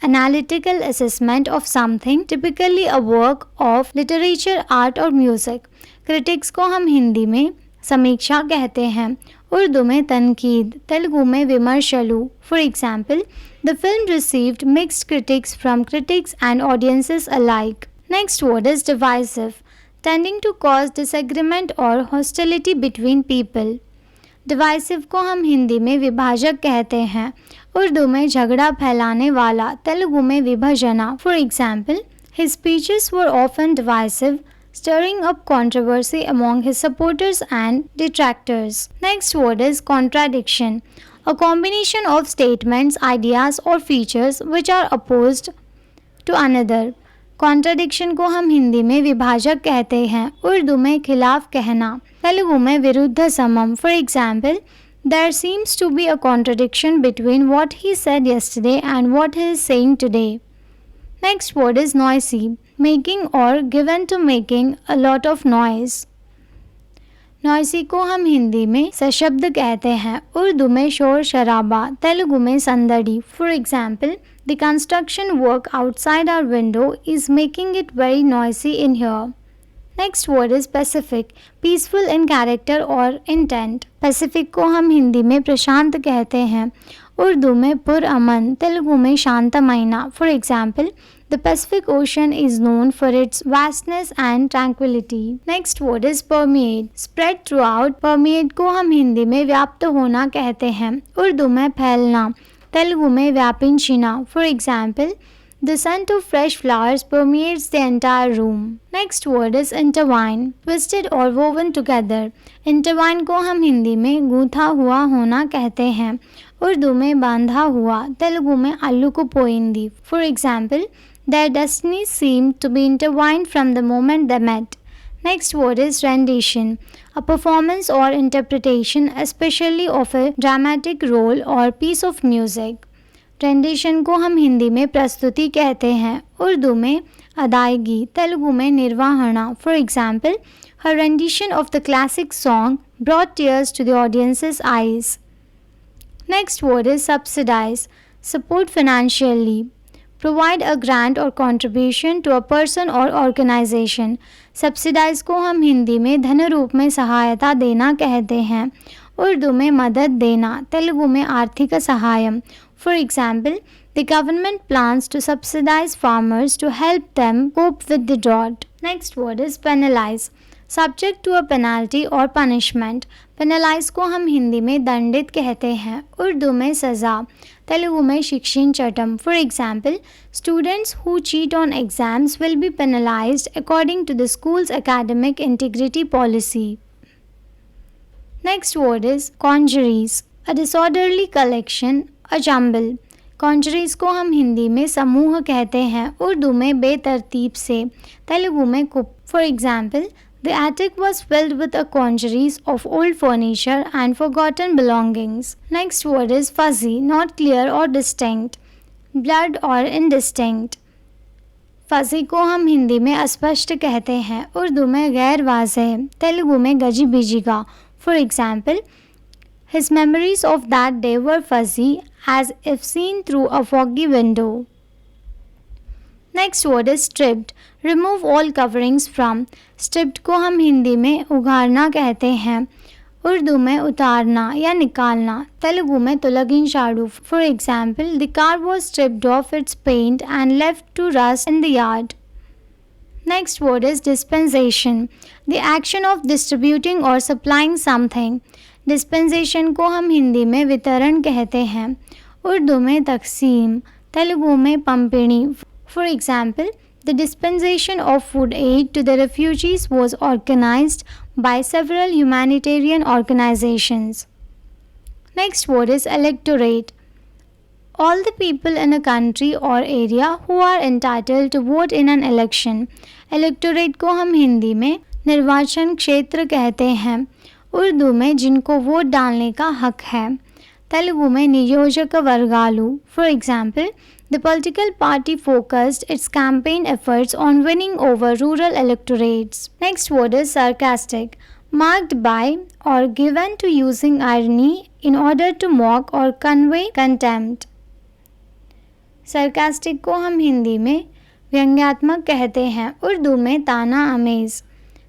analytical assessment of something, typically a work of literature, art or music. Critics को हम हिंदी में समीक्षा कहते हैं, उर्दू में तनकीद, तेलुगु में विमर्शलु। For example, the film received mixed critics from critics and audiences alike. Next word is divisive, tending to cause disagreement or hostility between people. Divisive को हम हिंदी में विभाजक कहते हैं, उर्दू में झगड़ा फैलाने वाला, तेलुगु में विभजना। For example, his speeches were often divisive, stirring up controversy among his supporters and detractors. Next word is contradiction, a combination of statements, ideas or features which are opposed to another. Contradiction को हम हिंदी में विभाजक कहते हैं, उर्दू में खिलाफ कहना, तेलुगु में विरुद्ध समम। For example, there seems to be a contradiction between what he said yesterday and what he is saying today. Next word is noisy, making or given to making a lot of noise. Noisy को हम हिंदी में सशब्द कहते हैं, उर्दू में शोर शराबा, तेलुगु में संदड़ी. For example, the construction work outside our window is making it very noisy in here. Next word is pacific, peaceful in character or intent. Pacific को हम हिंदी में प्रशांत कहते हैं, उर्दू में पुरअमन, तेलुगु में शांतमयना. For example, the Pacific Ocean is known for its vastness and tranquility. Next word is permeate, spread throughout. Permeate को हम हिंदी में व्याप्त होना कहते हैं, उर्दू में फैलना, तेलुगु में व्यापिंचिना. For example, the scent of fresh flowers permeates the entire room. Next word is intertwine, twisted or woven together. Intertwine को हम हिंदी में गूंथा हुआ होना कहते हैं, उर्दू में बांधा हुआ, तेलुगु में अल्लू को पोइंदी. For example, their destinies seemed to be intertwined from the moment they met. Next word is rendition, a performance or interpretation, especially of a dramatic role or piece of music. Rendition को हम हिंदी में प्रस्तुति कहते हैं, उर्दू में अदायगी, तेलुगु में निर्वहना. For example, her rendition of the classic song brought tears to the audience's eyes. Next word is subsidize, support financially. Provide a grant or contribution to a person or organization. Subsidize को हम हिंदी में धन रूप में सहायता देना कहते हैं, उर्दू में मदद देना, तेलुगु में आर्थिक सहायम. For example, the government plans to subsidize farmers to help them cope with the drought. Next word is penalize, subject to a penalty or punishment. Penalize को हम हिंदी में दंडित कहते हैं, उर्दू में सज़ा, तेलुगु में शिक्षण चटम. For example, students who cheat on exams will be penalized according to the school's academic integrity policy. Next word is congeries, a disorderly collection, a jumble. Congeries को हम हिंदी में समूह कहते हैं, उर्दू में बेतरतीब से, तेलुगु में कुप. For example, the attic was filled with a congeries of old furniture and forgotten belongings. Next word is fuzzy, not clear or distinct, blurred or indistinct. Fuzzy को हम हिंदी में अस्पष्ट कहते हैं, उर्दू में गैर वाज़ेह, तेलुगु में गजी बिजीगा. For example, his memories of that day were fuzzy as if seen through a foggy window. Next word is stripped, remove all coverings from. Stripped को हम हिंदी में उघाड़ना कहते हैं, उर्दू में उतारना या निकालना, तेलुगु में तुलगिन शाडू. For example, the car was stripped of its paint and left to rust in the yard. Next word is dispensation, the action of distributing or supplying something. Dispensation को हम हिंदी में वितरण कहते हैं, उर्दू में तकसीम, तेलुगु में पंपिणी. For example, the dispensation of food aid to the refugees was organized by several humanitarian organizations. Next word is electorate, all the people in a country or area who are entitled to vote in an election. Electorate को हम हिंदी में निर्वाचन क्षेत्र कहते हैं, उर्दू में जिनको vote डालने का हक है, तेलुगु में नियोजक वर्गालु. For example, the political party focused its campaign efforts on winning over rural electorates. Next word is sarcastic, marked by or given to using irony in order to mock or convey contempt. Sarcastic को हम हिंदी में व्यंग्यात्मक कहते हैं, उर्दू में ताना आमेज,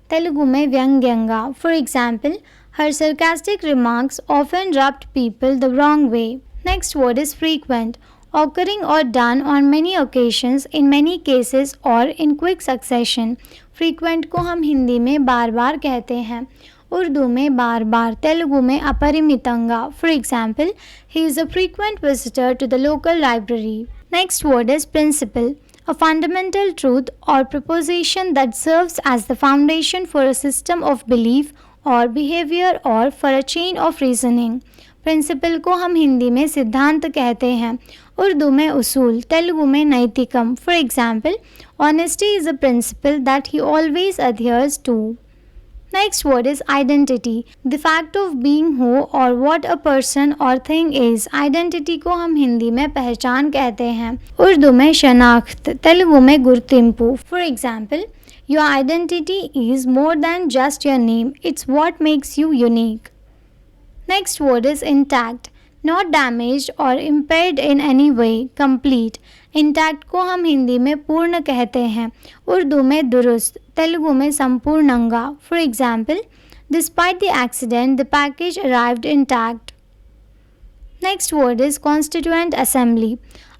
तेलुगु में व्यंग्यंगा. For example, her sarcastic remarks often rubbed people the wrong way. Next word is frequent, occurring or done on many occasions, in many cases or in quick succession. Frequent को हम हिंदी में बार बार कहते हैं, उर्दू में बार बार, तेलुगु में अपरिमितंगा. For example, he is a frequent visitor to the local library. Next word is principle, a fundamental truth or proposition that serves as the foundation for a system of belief or behavior or for a chain of reasoning. Principle को हम हिंदी में सिद्धांत कहते हैं, उर्दू में उसूल, तेलुगु में नैतिकम. For example, honesty is a principle that he always adheres to. Next word is identity. The fact of being who or what a person or thing is. Identity को हम हिंदी में पहचान कहते हैं, उर्दू में शनाख्त, तेलुगु में गुर्तिंपु. For example, your identity is more than just your name. It's what makes you unique. Next word is intact. Not damaged or impaired in any way. Complete. Intact को हम हिंदी में पूर्ण कहते हैं, उर्दू में दुरुस्त, तेलुगु में संपूर्णंगा. For example, despite the accident the package arrived intact. Next word is constituent assembly.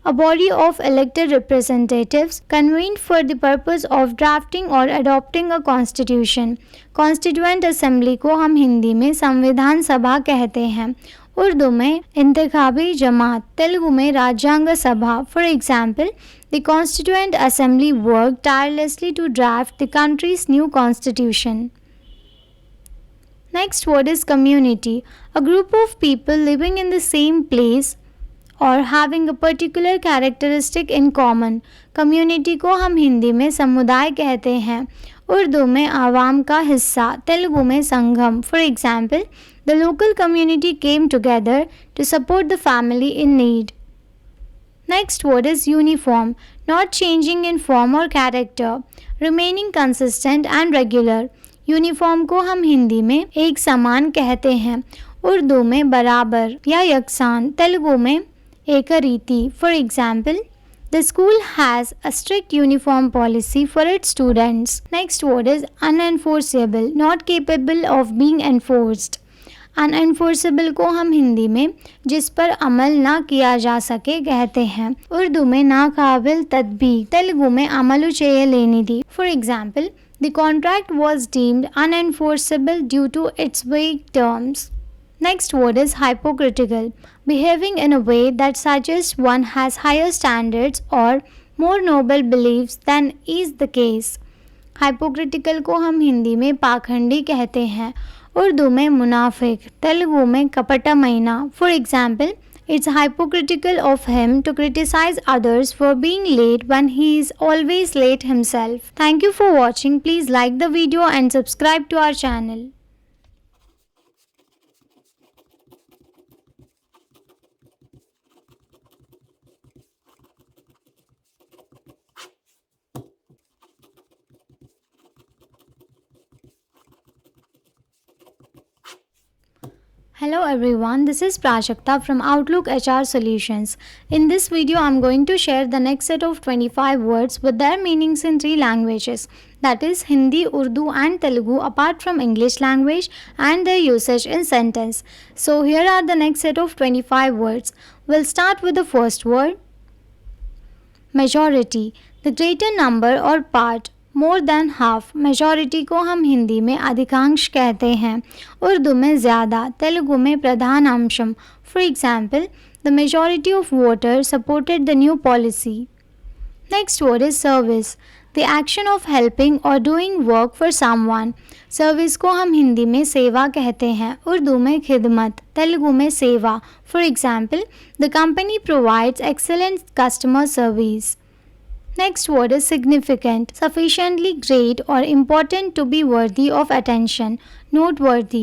A body of elected representatives convened for the purpose of drafting or adopting a constitution. Constituent assembly को हम हिंदी में संविधान सभा कहते हैं, उर्दू में इंतखाबी जमात, तेलुगु में राज्यांग सभा. For example, the constituent assembly worked tirelessly to draft the country's new constitution. Next word is community. A group of people living in the same place or having a particular characteristic in common. Community को हम हिंदी में समुदाय कहते हैं, उर्दू में आवाम का हिस्सा, तेलुगु में संगम. For example, the local community came together to support the family in need. Next word is uniform. Not changing in form or character, remaining consistent and regular. Uniform को हम हिंदी में एक समान कहते हैं, उर्दू में बराबर या यकसान, तेलुगु में एक रीति. For example, the school has a strict uniform policy for its students. Next word is unenforceable. Not capable of being enforced. अनएनफोर्सेबल को हम हिंदी में जिस पर अमल ना किया जा सके कहते हैं, उर्दू में नाकाबिल तदबीक, तेलुगु में अमलु చేయలేనిది. For example, the contract was deemed unenforceable due to its vague terms. Next word is hypocritical. Behaving in a way that suggests one has higher standards or more noble beliefs than is the case. Hypocritical को हम हिंदी में पाखंडी कहते हैं, उर्दू में मुनाफिक, तेलुगु में कपटमैना. For example, it's hypocritical of him to criticize others for being late when he is always late himself. Thank you for watching. Please like the video and subscribe to our channel. Hello everyone, this is Prajakta from Outlook HR Solutions. In this video, I'm going to share the next set of 25 words with their meanings in 3 languages, that is Hindi, Urdu and Telugu, apart from English language and their usage in sentence. So here are the next set of 25 words. We'll start with the first word, majority, the greater number or part. More than half. Majority को हम हिंदी में अधिकांश कहते हैं, उर्दू में ज़्यादा, तेलुगु में प्रधान अंशम. For example, the majority of voter supported the new policy. Next word is service, the action of helping or doing work for someone. Service को हम हिंदी में सेवा कहते हैं, उर्दू में खिदमत, तेलुगु में सेवा. For example, the company provides excellent customer service. Next word is significant, sufficiently great or important to be worthy of attention, noteworthy.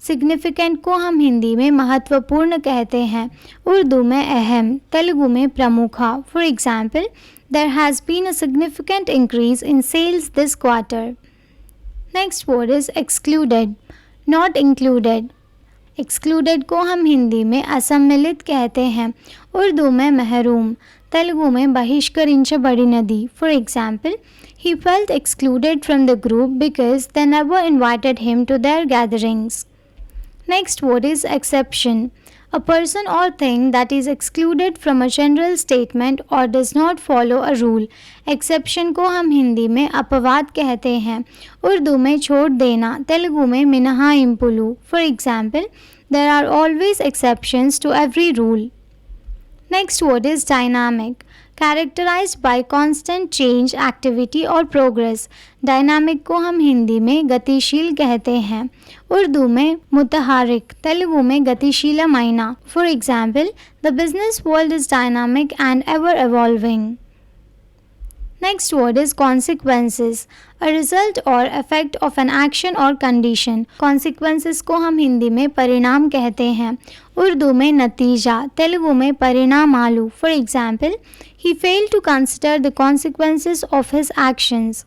Significant को हम हिंदी में महत्वपूर्ण कहते हैं, उर्दू में अहम, तेलुगु में प्रमुखा. For example, there has been a significant increase in sales this quarter. Next word is excluded, not included. Excluded को हम हिंदी में असम्मिलित कहते हैं, उर्दू में महरूम, तेलुगु में बहिष्कరించబడినది. For example, he felt excluded from the group because they never invited him to their gatherings. Next word is exception, a person or thing that is excluded from a general statement or does not follow a rule. Exception को हम हिंदी में अपवाद कहते हैं, उर्दू में छोड़ देना, तेलुगु में मिनहाइंपुलु. For example, there are always exceptions to every rule. Next word is dynamic, characterized by constant change, activity or progress. Dynamic को हम हिंदी में गतिशील कहते हैं, उर्दू में मुतहारिक, तेलुगु में गतिशीलమైన. For example, the business world is dynamic and ever evolving. Next word is consequences, a result or effect of an action or condition. Consequences को हम हिंदी में परिणाम कहते हैं, उर्दू में नतीजा, तेलुगु में परिणामालू. For example, he failed to consider the consequences of his actions.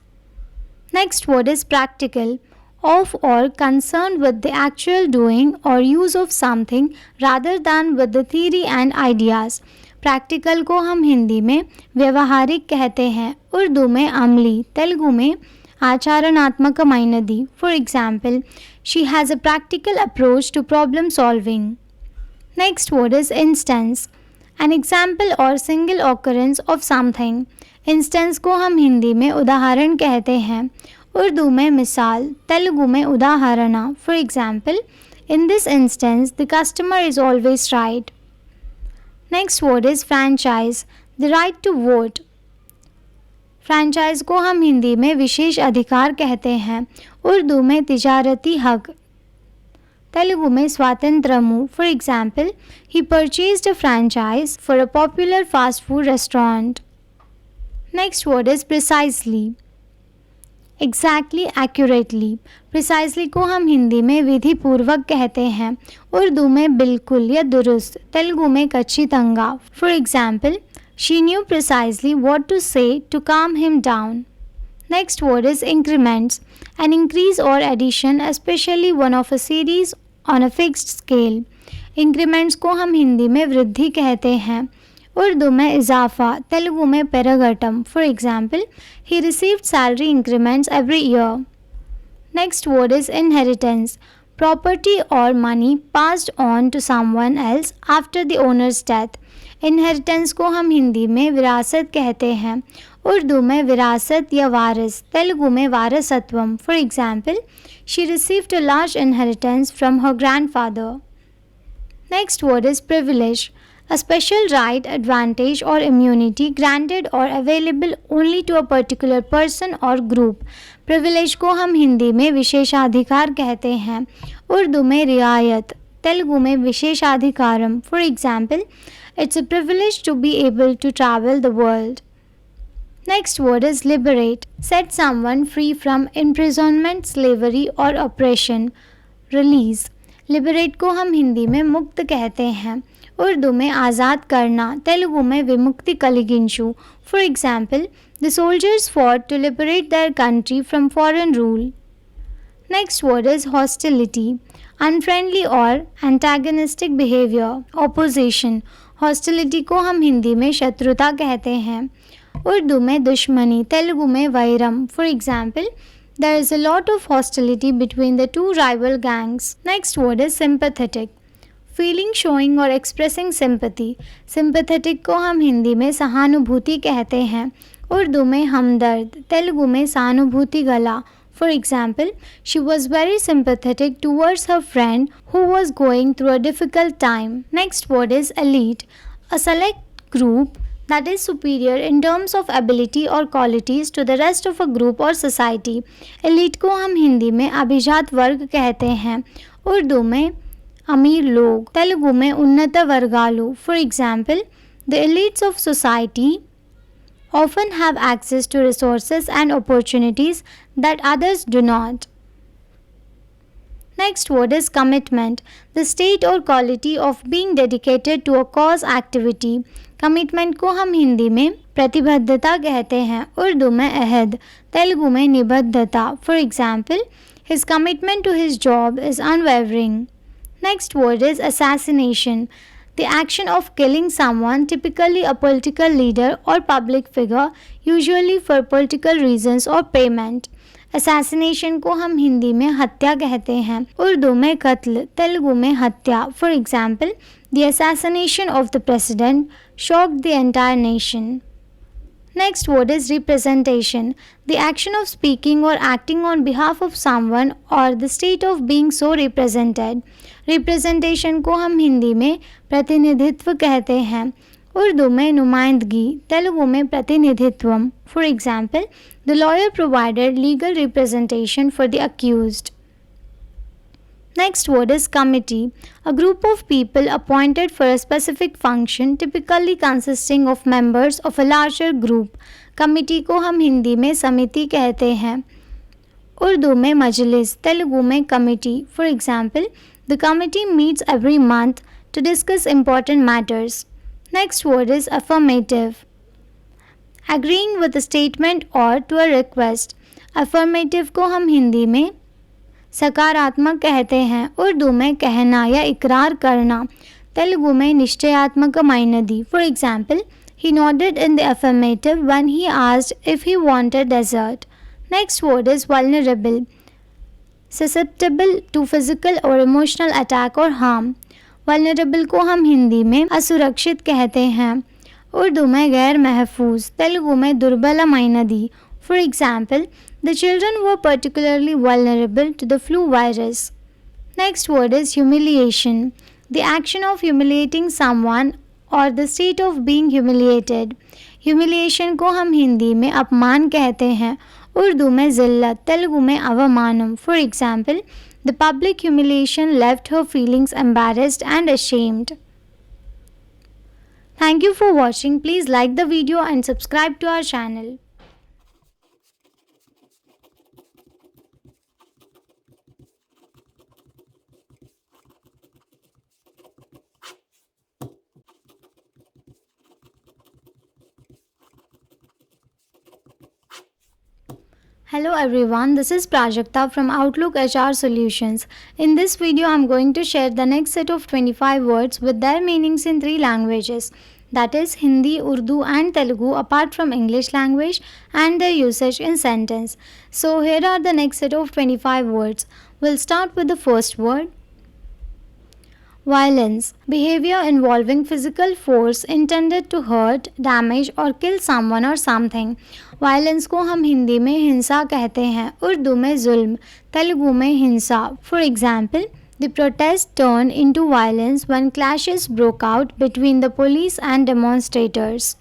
Next word is practical, of or concerned with the actual doing or use of something rather than with the theory and ideas. Practical को हम हिंदी में व्यवहारिक कहते हैं, उर्दू में अमली, तेलुगु में आचरणात्मकమైనది. For example, she has a practical approach to problem solving. Next word is instance, an example or single occurrence of something. Instance को हम हिंदी में उदाहरण कहते हैं, उर्दू में मिसाल, तेलुगु में उदाहरणा. For example, in this instance, the customer is always right. Next word is franchise, the right to vote. Franchise को हम हिंदी में विशेष अधिकार कहते हैं, उर्दू में तिजारती हक, तेलुगु में स्वातंत्रमु. For example, he purchased a franchise for a popular fast food restaurant. Next word is precisely, exactly, accurately. Precisely को हम हिंदी में विधि पूर्वक कहते हैं, उर्दू में बिल्कुल या दुरुस्त, तेलुगु में कच्ची तंगा. For example, she knew precisely what to say to calm him down. Next word is increments, an increase or addition, especially one of a series on a fixed scale. Increments को हम हिंदी में वृद्धि कहते हैं, उर्दू में इजाफा, तेलुगु में पेरगटम. For example, he received salary increments every year. Next word is inheritance, property or money passed on to someone else after the owner's death. Inheritance को हम हिंदी में विरासत कहते हैं, उर्दू में विरासत या वारिस, तेलुगु में वारसत्वम. For example, she received a large inheritance from her grandfather. Next word is privilege, a special right, advantage or immunity granted or available only to a particular person or group. Privilege को हम हिंदी में विशेषाधिकार कहते हैं, उर्दू में रियायत, तेलुगु में विशेषाधिकारम. For example, it's a privilege to be able to travel the world. Next word is liberate, set someone free from imprisonment, slavery or oppression. Release. Liberate को हम हिंदी में मुक्त कहते हैं, उर्दू में आज़ाद करना, तेलुगु में विमुक्ति कलिगिंशु. For example, the soldiers fought to liberate their country from foreign rule. Next word is hostility, unfriendly or antagonistic behavior, opposition. Hostility को हम हिंदी में शत्रुता कहते हैं, उर्दू में दुश्मनी, तेलुगु में वैरम. For example, there is a lot of hostility between the two rival gangs. Next word is sympathetic, feeling, showing or expressing sympathy. Sympathetic को हम हिंदी में सहानुभूति कहते हैं, उर्दू में हमदर्द, तेलुगु में सहानुभूति गला. For example, she was very sympathetic towards her friend who was going through a difficult time. Next word is elite, a select group that is superior in terms of ability or qualities to the rest of a group or society. Elite को हम हिंदी में अभिजात वर्ग कहते हैं, उर्दू में अमीर लोग, तेलुगु में उन्नत वर्गालु. For example, the elites of society often have access to resources and opportunities that others do not. Next word is commitment, the state or quality of being dedicated to a cause activity. Commitment को हम हिंदी में प्रतिबद्धता कहते हैं, उर्दू में अहद, तेलुगु में निबद्धता. For example, his commitment to his job is unwavering. Next word is assassination, the action of killing someone, typically a political leader or public figure, usually for political reasons or payment. Assassination को हम हिंदी में हत्या कहते हैं, उर्दू में कत्ल, तेलुगु में हत्या. For example, the assassination of the president shocked the entire nation. Next word is representation, the action of speaking or acting on behalf of someone or the state of being so represented. Representation को हम हिंदी में प्रतिनिधित्व कहते हैं, उर्दू में नुमाइंदगी, तेलुगु में प्रतिनिधित्वम. For example, the lawyer provided legal representation for the accused. Next word is committee, a group of people appointed for a specific function, typically consisting of members of a larger group. Committee को हम हिंदी में समिति कहते हैं, उर्दू में मजलिस, तेलुगु में committee. For example, the committee meets every month to discuss important matters. Next word is affirmative, agreeing with a statement or to a request. Affirmative को हम हिंदी में सकारात्मक कहते हैं, उर्दू में कहना या इकरार करना, तेलुगु में निश्चयात्मकమైనది. For example, he nodded in the affirmative when he asked if he wanted dessert. Next word is vulnerable, susceptible to physical or emotional attack or harm. Vulnerable को हम हिंदी में असुरक्षित कहते हैं, उर्दू में गैर महफूज, तेलुगु में दुर्बलమైనది. For example, the children were particularly vulnerable to the flu virus. Next word is humiliation, the action of humiliating someone or the state of being humiliated. Humiliation को हम हिंदी में अपमान कहते हैं, उर्दू में जिल्लत, तेलुगु में अवमानम. For example, the public humiliation left her feelings embarrassed and ashamed. Thank you for watching. Please like the video and subscribe to our channel. Hello everyone, this is Prajakta from Outlook HR Solutions. In this video, I am going to share the next set of 25 words with their meanings in 3 languages. That is Hindi, Urdu and Telugu apart from English language and their usage in sentence. So here are the next set of 25 words. We'll start with the first word. Violence, behavior involving physical force intended to hurt, damage or kill someone or something. Violence को हम हिंदी में हिंसा कहते हैं, उर्दू में जुल्म, तेलुगु में हिंसा. For example, the protest turned into violence when clashes broke out between the police and demonstrators.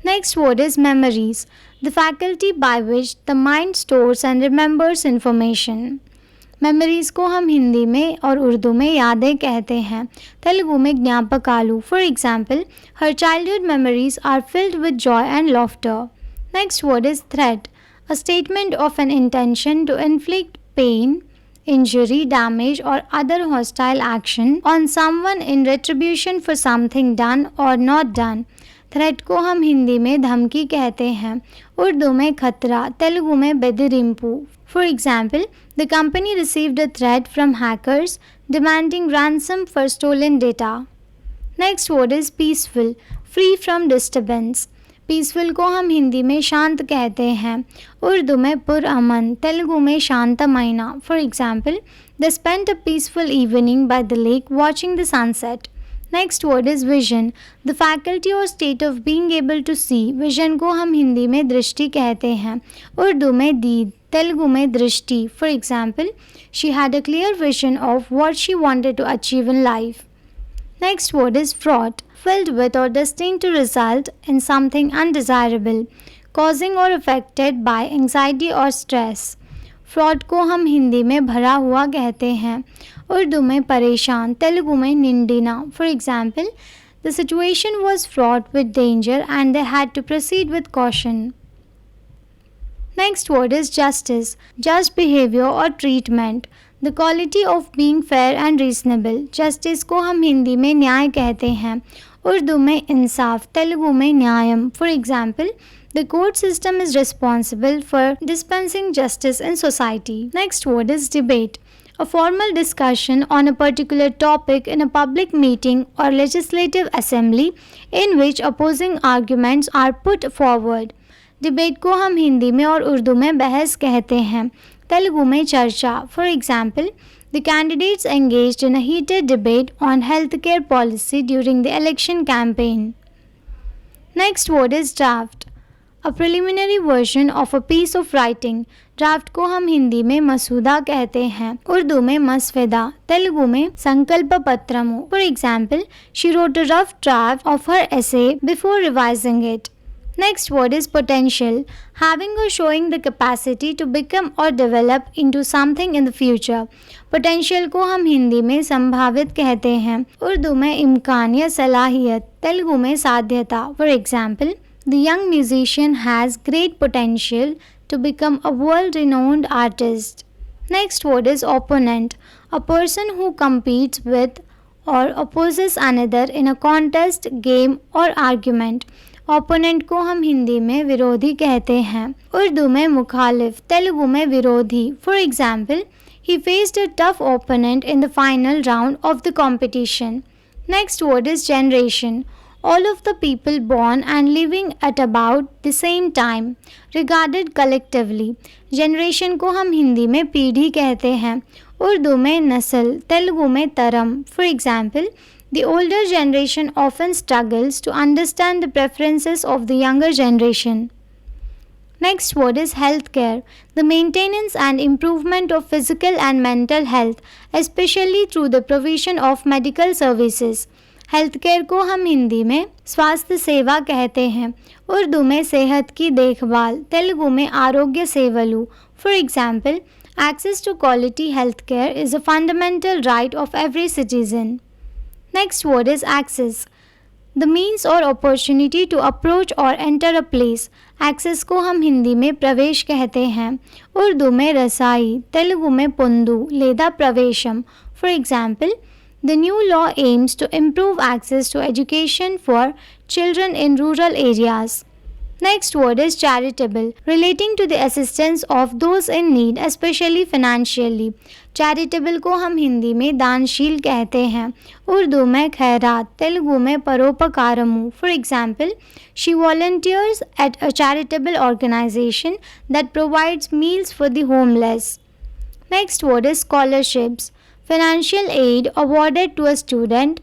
Next word is memories, the faculty by which the mind stores and remembers information. Memories को हम हिंदी में और उर्दू में यादें कहते हैं, तेलुगु में ज्ञापकालु. For example, her childhood memories are filled with joy and laughter. Next word is threat, a statement of an intention to inflict pain, injury, damage or other hostile action on someone in retribution for something done or not done. Threat को हम हिंदी में धमकी कहते हैं, उर्दू में खतरा, तेलुगु में बेदिरिंपु. For example, the company received a threat from hackers demanding ransom for stolen data. Next word is peaceful, free from disturbance. Peaceful को हम हिंदी में शांत कहते हैं, उर्दू में पुरअमन, तेलुगु में शांतमयना. For example, they spent a peaceful evening by the lake watching the sunset. Next word is vision, the faculty or state of being able to see. Vision को हम हिंदी में दृष्टि कहते हैं, उर्दू में दीद, तेलुगु में दृष्टि. For example, she had a clear vision of what she wanted to achieve in life. Next word is fraught, filled with or destined to result in something undesirable, causing or affected by anxiety or stress. Fraud को हम हिंदी में भरा हुआ कहते हैं, उर्दू में परेशान, तेलुगु में निंदिना. For example, the situation was fraught with danger and they had to proceed with caution. Next word is justice, just behaviour or treatment, the quality of being fair and reasonable. Justice को हम हिंदी में न्याय कहते हैं, उर्दू में इंसाफ, तेलुगु में न्यायम. For example, the court system is responsible for dispensing justice in society. Next word is debate, a formal discussion on a particular topic in a public meeting or legislative assembly in which opposing arguments are put forward. Debate को हम हिंदी में और उर्दू में बहस कहते हैं, तेलुगु में चर्चा. For example, the candidates engaged in a heated debate on healthcare policy during the election campaign. Next word is draft, a preliminary version of a piece of writing. Draft को हम हिंदी में मसूदा कहते हैं, उर्दू में मसवदा, तेलुगु में संकल्प पत्रमु. For example, she wrote a rough draft of her essay before revising it. Next word is potential, having or showing the capacity to become or develop into something in the future. Potential को हम हिंदी में संभावित कहते हैं, उर्दू में इम्कान या सलाहियत, तेलुगु में साध्यता. For example, the young musician has great potential to become a world-renowned artist. Next word is opponent, a person who competes with or opposes another in a contest, game or argument. Opponent को हम हिंदी में विरोधी कहते हैं, उर्दू में मुखालिफ, तेलुगु में विरोधी. For example, he faced a tough opponent in the final round of the competition. Next word is generation, all of the people born and living at about the same time, regarded collectively. Generation को हम हिंदी में पीढ़ी कहते हैं, उर्दू में नस्ल, तेलुगु में तरम. For example, the older generation often struggles to understand the preferences of the younger generation. Next word is healthcare, the maintenance and improvement of physical and mental health, especially through the provision of medical services. Health care को हम हिंदी में स्वास्थ्य सेवा कहते हैं, उर्दू में सेहत की देखभाल, तेलुगु में आरोग्य सेवलु. For example, access to quality health care is a fundamental right of every citizen. Next word is access, the means or opportunity to approach or enter a place. Access को हम हिंदी में प्रवेश कहते हैं, उर्दू में रसाई, तेलुगु में पुंदु లేదా प्रवेशम. For example, the new law aims to improve access to education for children in rural areas. Next word is charitable, relating to the assistance of those in need, especially financially. Charitable को हम हिंदी में दानशील कहते हैं, उर्दू में खैरात, तेलुगु में परोपकारमु. For example, she volunteers at a charitable organization that provides meals for the homeless. Next word is scholarships, financial aid awarded to a student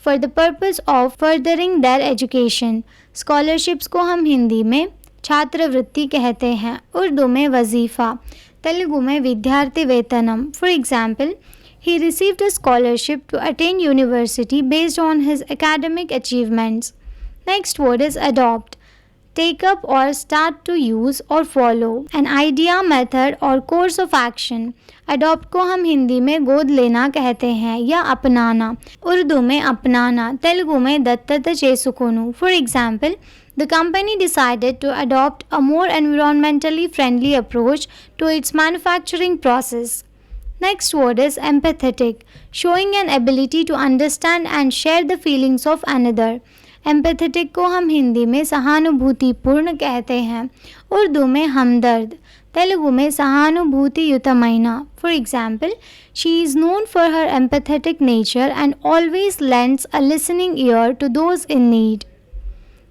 for the purpose of furthering their education. Scholarships को हम हिंदी में छात्रवृत्ति कहते हैं, उर्दू में वजीफ़ा, तेलुगु में विद्यार्थी वेतनम. For example, he received a scholarship to attend university based on his academic achievements. Next word is adopt, take up or start to use or follow an idea, method or course of action. Adopt को हम हिंदी में गोद लेना कहते हैं या अपनाना, उर्दू में अपनाना, तेलुगु में दत्तत చేసుకొను. For example, the company decided to adopt a more environmentally friendly approach to its manufacturing process. Next word is empathetic, showing an ability to understand and share the feelings of another. Empathetic को हम हिंदी में सहानुभूतिपूर्ण कहते हैं, उर्दू में हमदर्द, तेलुगु में सहानुभूतियुतమైన. For example, she is known for her empathetic nature and always lends a listening ear to those in need.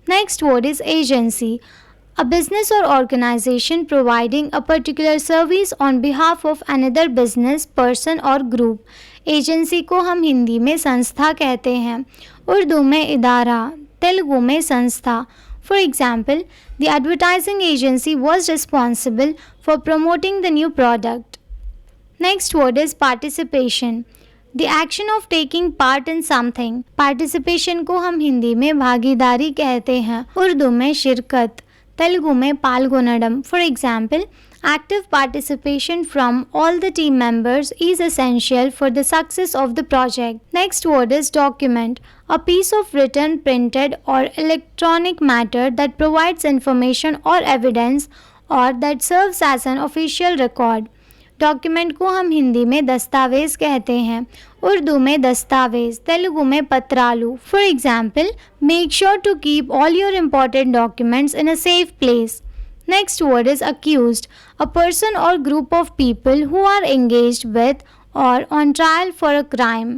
Next word is agency, a business or organization providing a particular service on behalf of another business, person or group. Agency को हम हिंदी में संस्था कहते हैं, उर्दू में इदारा, तेलुगु में संस्था. For example, the advertising agency was responsible for promoting the new product. Next word is participation, the action of taking part in something. Participation को हम हिंदी में भागीदारी कहते हैं, उर्दू में शिरकत, तेलुगु में पाल्गोनडम. For example, active participation from all the team members is essential for the success of the project. Next word is document, a piece of written, printed or electronic matter that provides information or evidence or that serves as an official record. Document को हम हिंदी में दस्तावेज़ कहते हैं, उर्दू में दस्तावेज़, तेलुगु में पत्रालू. For example, make sure to keep all your important documents in a safe place. Next word is accused, a person or group of people who are engaged with or on trial for a crime.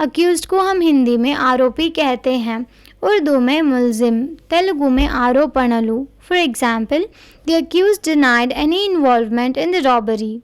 Accused को हम हिंदी में आरोपी कहते हैं, उर्दू में मुल्जिम, तेलुगु में आरोपणलु. For example, the accused denied any involvement in the robbery.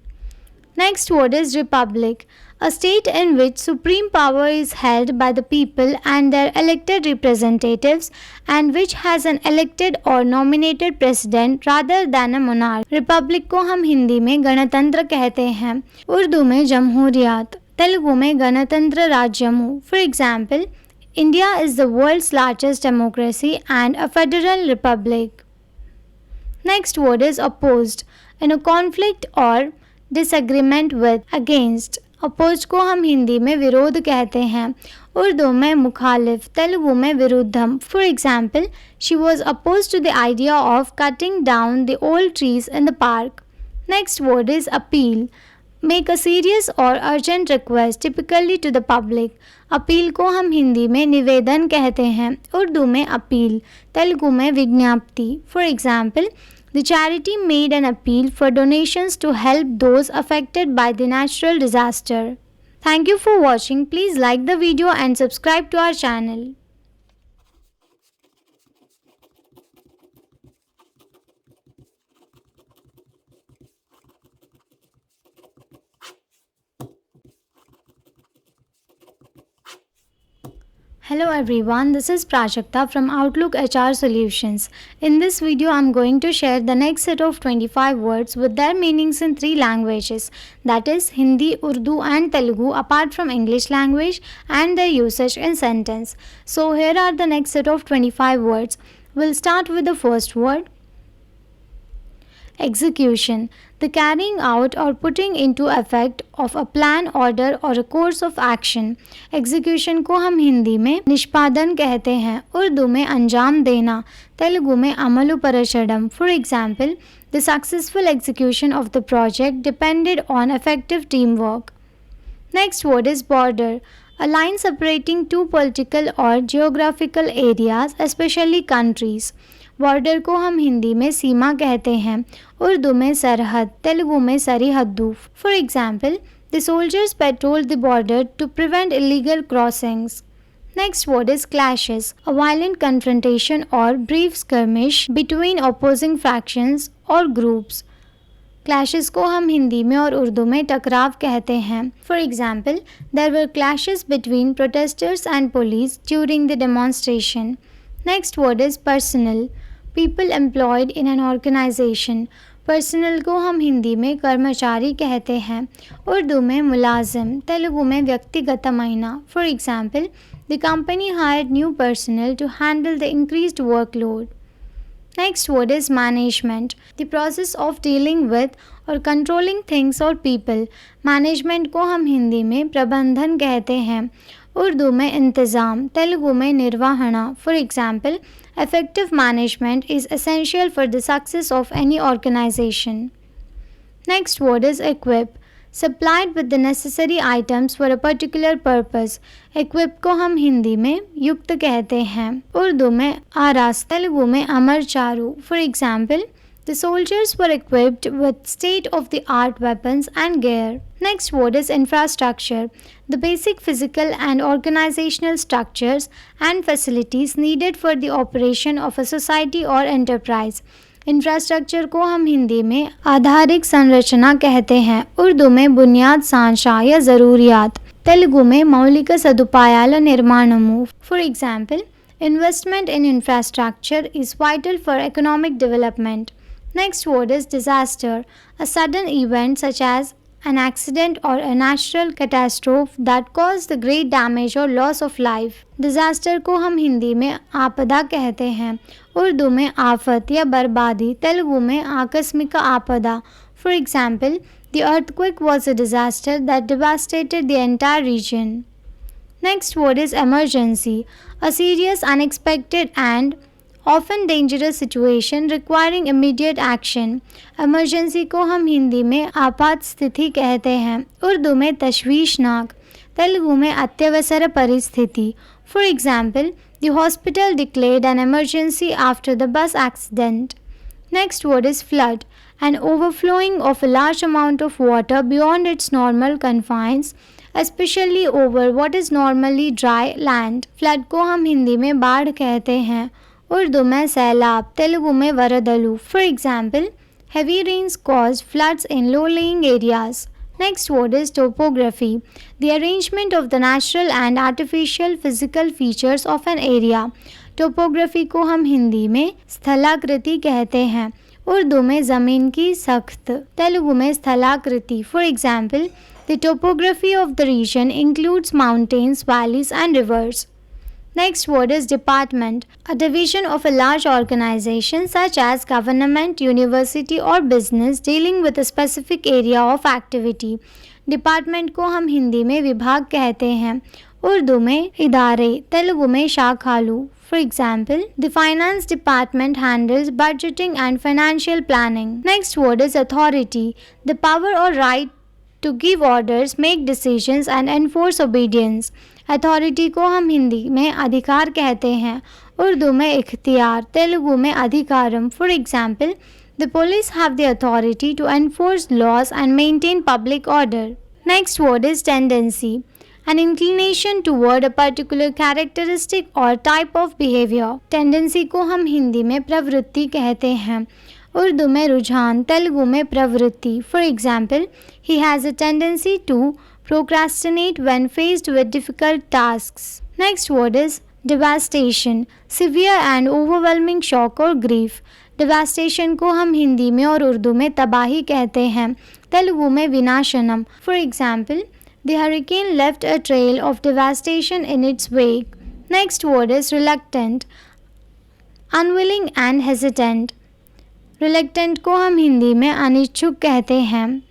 Next word is republic, a state in which supreme power is held by the people and their elected representatives and which has an elected or nominated president rather than a monarch. Republic को हम हिंदी में गणतंत्र कहते हैं, उर्दू में जमहूरियत, तेलुगु में गणतंत्र राज्यमु. For example, India is the world's largest democracy and a federal republic. Next word is opposed. In a conflict or disagreement with, against. Oppose को हम हिंदी में विरोध कहते हैं, उर्दू में मुखालिफ, तेलुगु में विरुद्धम. For example, she was oppose to the idea of cutting down the old trees in the park. Next word is appeal. Make a serious or urgent request typically to the public. Appeal को हम हिंदी में निवेदन कहते हैं, उर्दू में appeal, Telugu में विज्ञप्ति. For example, the charity made an appeal for donations to help those affected by the natural disaster. Thank you for watching. Please like the video and subscribe to our channel. Hello everyone, this is Prajakta from Outlook HR Solutions. In this video, I am going to share the next set of 25 words with their meanings in 3 languages, that is Hindi, Urdu and Telugu apart from English language and their usage in sentence. So here are the next set of 25 words. We'll start with the first word. Execution. The carrying out or putting into effect of a plan, order or a course of action. Execution को हम हिंदी में निष्पादन कहते हैं, उर्दू में अंजाम देना, तेलुगु में अमलु परचडम. For example, the successful execution of the project depended on effective teamwork. Next word is border. A line separating two political or geographical areas, especially countries. Border को हम हिंदी में सीमा कहते हैं, उर्दू में सरहद, तेलुगु में सरिहद्दू. For example, the soldiers patrol the border to prevent illegal crossings. Next word is clashes. A violent confrontation or brief skirmish between opposing factions or groups. Clashes को हम हिंदी में और उर्दू में टकराव कहते हैं. For example, there were clashes between protesters and police during the demonstration. Next word is personnel. People employed in an organization. Personnel को हम हिंदी में कर्मचारी कहते हैं, उर्दू में मुलाजिम, तेलुगु में व्यक्तिगत महिना. For example, the company hired new personnel to handle the increased workload. Next word is management. The process of dealing with or controlling things or people. Management को हम हिंदी में प्रबंधन कहते हैं, उर्दू में इंतज़ाम, तेलुगु में निर्वहणा. For example, effective management is essential for the success of any organization. Next word is equip. Supplied with the necessary items for a particular purpose. Equip को हम हिंदी में युक्त कहते हैं, उर्दू में आरास, तेलुगु में अमर Charu. For example, the soldiers were equipped with state-of-the-art weapons and gear. Next word is infrastructure. The basic physical and organizational structures and facilities needed for the operation of a society or enterprise. Infrastructure को हम हिंदी में आधारिक संरचना कहते हैं, उर्दू में बुनियाद सांशा या ज़रूरियात, तेलुगु में मौलिक सदुपायाల నిర్మాణము. For example, investment in infrastructure is vital for economic development. Next word is disaster. A sudden event such as an accident or a natural catastrophe that caused the great damage or loss of life. Disaster को हम हिंदी में आपदा कहते हैं, उर्दू में आफत या बर्बादी, तेलुगु में आकस्मिक आपदा. For example, the earthquake was a disaster that devastated the entire region. Next word is emergency. A serious, unexpected and often dangerous situation requiring immediate action. Emergency को हम हिंदी में आपात स्थिति कहते हैं, उर्दू में तशवीशनाक, तेलुगु में अत्यवसर परिस्थिति. For example, the hospital declared an emergency after the bus accident. Next word is flood. An overflowing of a large amount of water beyond its normal confines, especially over what is normally dry land. Flood को हम हिंदी में बाढ़ कहते हैं, उर्दू में सैलाब, तेलुगु में वरदलु. For example, heavy rains caused floods in low-lying areas. Next word is topography. The arrangement of the natural and artificial physical features of an area. Topography को हम हिंदी में स्थलाकृति कहते हैं, उर्दू में ज़मीन की सख्त, तेलुगु में स्थलाकृति. For example, the topography of the region includes mountains, valleys and rivers. Next word is department, a division of a large organization such as government, university or business dealing with a specific area of activity. Department को हम हिंदी में विभाग कहते हैं, उर्दू में इदारे, तेलुगु में शाखालू. For example, the finance department handles budgeting and financial planning. Next word is authority, the power or right to give orders, make decisions and enforce obedience. Authority को हम हिंदी में अधिकार कहते हैं, उर्दू में इख्तियार, तेलुगु में अधिकारम. For example, the police have the authority to enforce laws and maintain public order. Next word is tendency, an inclination toward a particular characteristic or type of behavior. Tendency को हम हिंदी में प्रवृत्ति कहते हैं, उर्दू में रुझान, तेलुगु में प्रवृत्ति. For example, he has a tendency to procrastinate when faced with difficult tasks. Next word is devastation, severe and overwhelming shock or grief. devastation को हम हिंदी में और उर्दू में तबाही कहते हैं, तेलुगु में विनाशनम. For example, the hurricane left a trail of devastation in its wake. Next word is reluctant, unwilling and hesitant. reluctant को हम हिंदी में अनिच्छुक कहते हैं,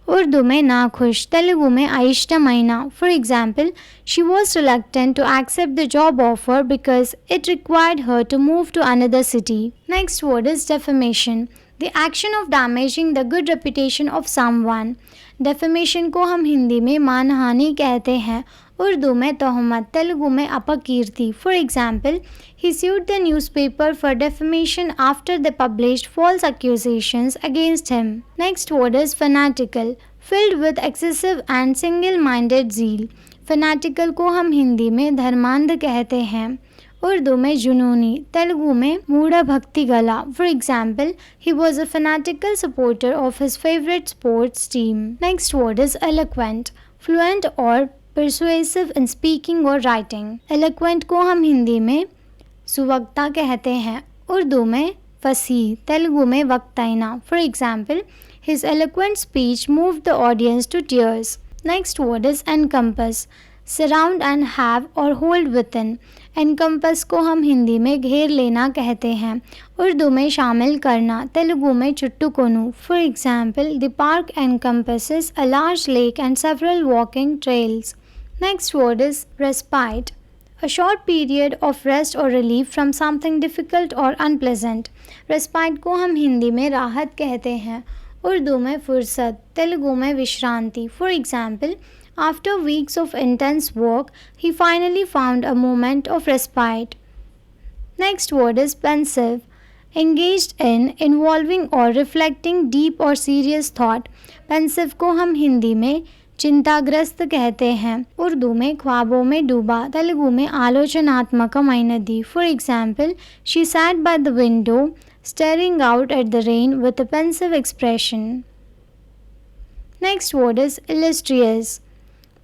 उर्दू में नाखुश, तेलुगु में अइष्टमयना. For example, she was reluctant to accept the job offer because it required her to move to another city. Next word is defamation, the action of damaging the good reputation of someone. Defamation को हम हिंदी में मानहानि कहते हैं, उर्दू में तोहमत, तेलुगु में अपकीर्ति. For example, he sued the newspaper for defamation after they published false accusations against him. Next word is fanatical, filled with excessive and single-minded zeal. fanatical को हम हिंदी में धर्मांध कहते हैं, उर्दू में जुनूनी, तेलुगु में मूढ़ भक्ति गला. For example, he was a fanatical supporter of his favorite sports team. Next word is eloquent, fluent or persuasive in speaking or writing. eloquent को हम हिंदी में सुवक्ता कहते हैं, उर्दू में फसीह, तेलुगु में वक्ताइना. For example, his eloquent speech moved the audience to tears. Next word is encompass, surround and have or hold within. encompass को हम हिंदी में घेर लेना कहते हैं, उर्दू में शामिल करना, तेलुगु में चुट्टुकोनु. For example, the park encompasses a large lake and several walking trails. Next word is respite, a short period of rest or relief from something difficult or unpleasant. respite को हम हिंदी में राहत कहते हैं, उर्दू में फुर्सत, तेलुगु में विश्रांति. For example, after weeks of intense work, he finally found a moment of respite. Next word is pensive, engaged in, involving or reflecting deep or serious thought. pensive को हम हिंदी में चिंताग्रस्त कहते हैं, उर्दू में ख्वाबों में डूबा, तेलुगु में आलोचनात्मकమైనది. For example, she sat by the window staring out at the rain with a pensive expression. Next word is illustrious,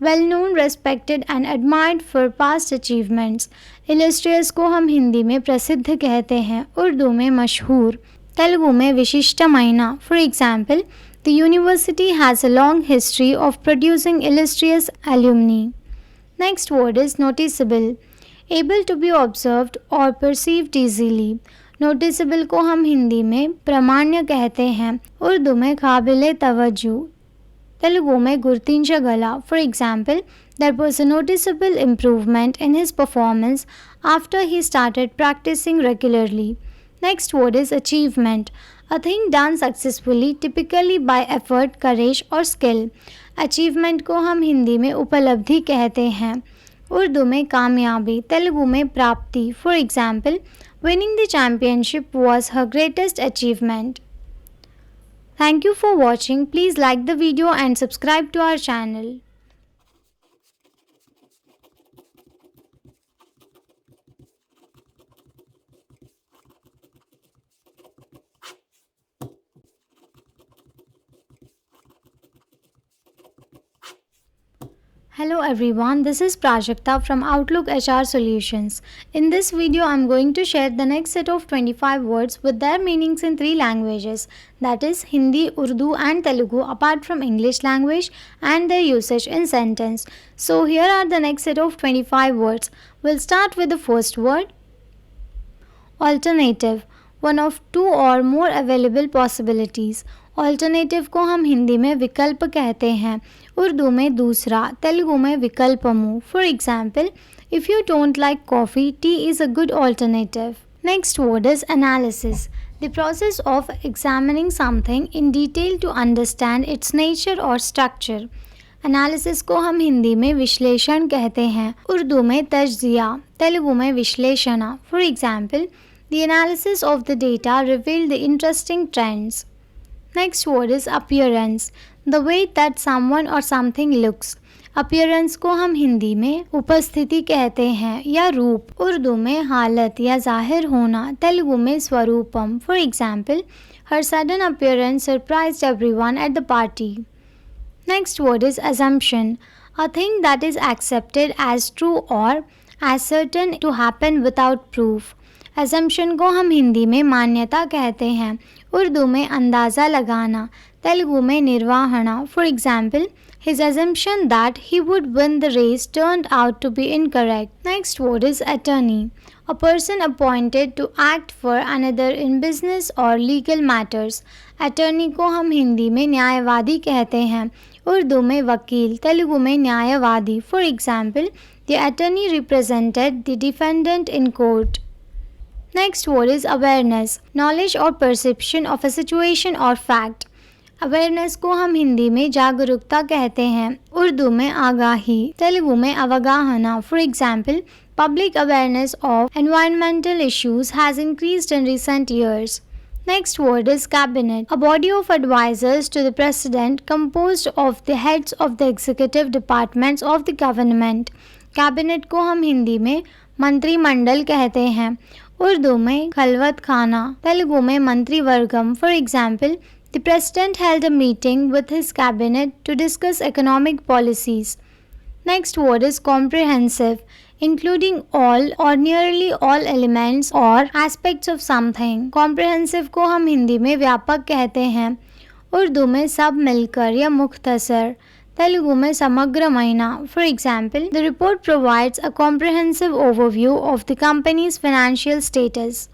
well known, respected and admired for past achievements. illustrious को हम हिंदी में प्रसिद्ध कहते हैं, उर्दू में मशहूर, तेलुगु में विशिष्टమైన. For example, the university has a long history of producing illustrious alumni. Next word is noticeable, able to be observed or perceived easily. noticeable को हम हिंदी में प्रामाण्य कहते हैं, उर्दू में काबिले तवज्जो, तेलुगु में गुर्तिंचगला. For example, there was a noticeable improvement in his performance after he started practicing regularly. Next word is achievement, a thing done successfully, typically by effort, courage or skill. achievement को हम हिंदी में उपलब्धि कहते हैं, उर्दू में कामयाबी, तेलुगु में प्राप्ति. For example, winning the championship was her greatest achievement. Thank you for watching. Please like the video and subscribe to our channel. Hello everyone, this is Prajakta from Outlook HR Solutions. In this video, I am going to share the next set of 25 words with their meanings in 3 languages, that is Hindi, Urdu and Telugu apart from English language and their usage in sentence. So here are the next set of 25 words We'll start with the first word, alternative, one of two or more available possibilities. Alternative को हम हिंदी में विकल्प कहते हैं, उर्दू में दूसरा, तेलुगु में विकल्पमु. For example, if you don't like coffee, tea is a good alternative. Next word is analysis, the process of examining something in detail to understand its nature or structure. Analysis को हम हिंदी में विश्लेषण कहते हैं, उर्दू में तज्जिया, तेलुगु में विश्लेषणा. For example, the analysis of the data revealed the interesting trends. Next word is appearance, the way that someone or something looks. Appearance को हम हिंदी में उपस्थिति कहते हैं या रूप, उर्दू में हालत या जाहिर होना, तेलुगु में स्वरूपम. For example, her sudden appearance surprised everyone at the party. Next word is assumption, a thing that is accepted as true or as certain to happen without proof. Assumption को हम हिंदी में मान्यता कहते हैं, उर्दू में अंदाज़ा लगाना, तेलुगु में निर्वाहना. For example, his assumption that he would win the race turned out to be incorrect. Next word is attorney, a person appointed to act for another in business or legal matters. Attorney को हम हिंदी में न्यायवादी कहते हैं, उर्दू में वकील, तेलुगु में न्यायवादी. For example, the attorney represented the defendant in court. Next word is awareness, knowledge or perception of a situation or fact. Awareness को हम हिंदी में जागरूकता कहते हैं, उर्दू में आगाही, तेलुगु में अवगाहना. For example, public awareness of environmental issues has increased in recent years. Next word is cabinet, a body of advisors to the president composed of the heads of the executive departments of the government. Cabinet को हम हिंदी में मंत्रिमंडल कहते हैं, उर्दू में खलवत खाना, तेलुगु में मंत्रिवर्गम. For example, the president held a meeting with his cabinet to discuss economic policies. Next word is comprehensive, including all or nearly all elements or aspects of something. Comprehensive को हम हिंदी में व्यापक कहते हैं, उर्दू में सब मिलकर या मुख्तसर, तेलुगु में समग्र महीना. For example, the report provides a comprehensive overview of the companies financial status.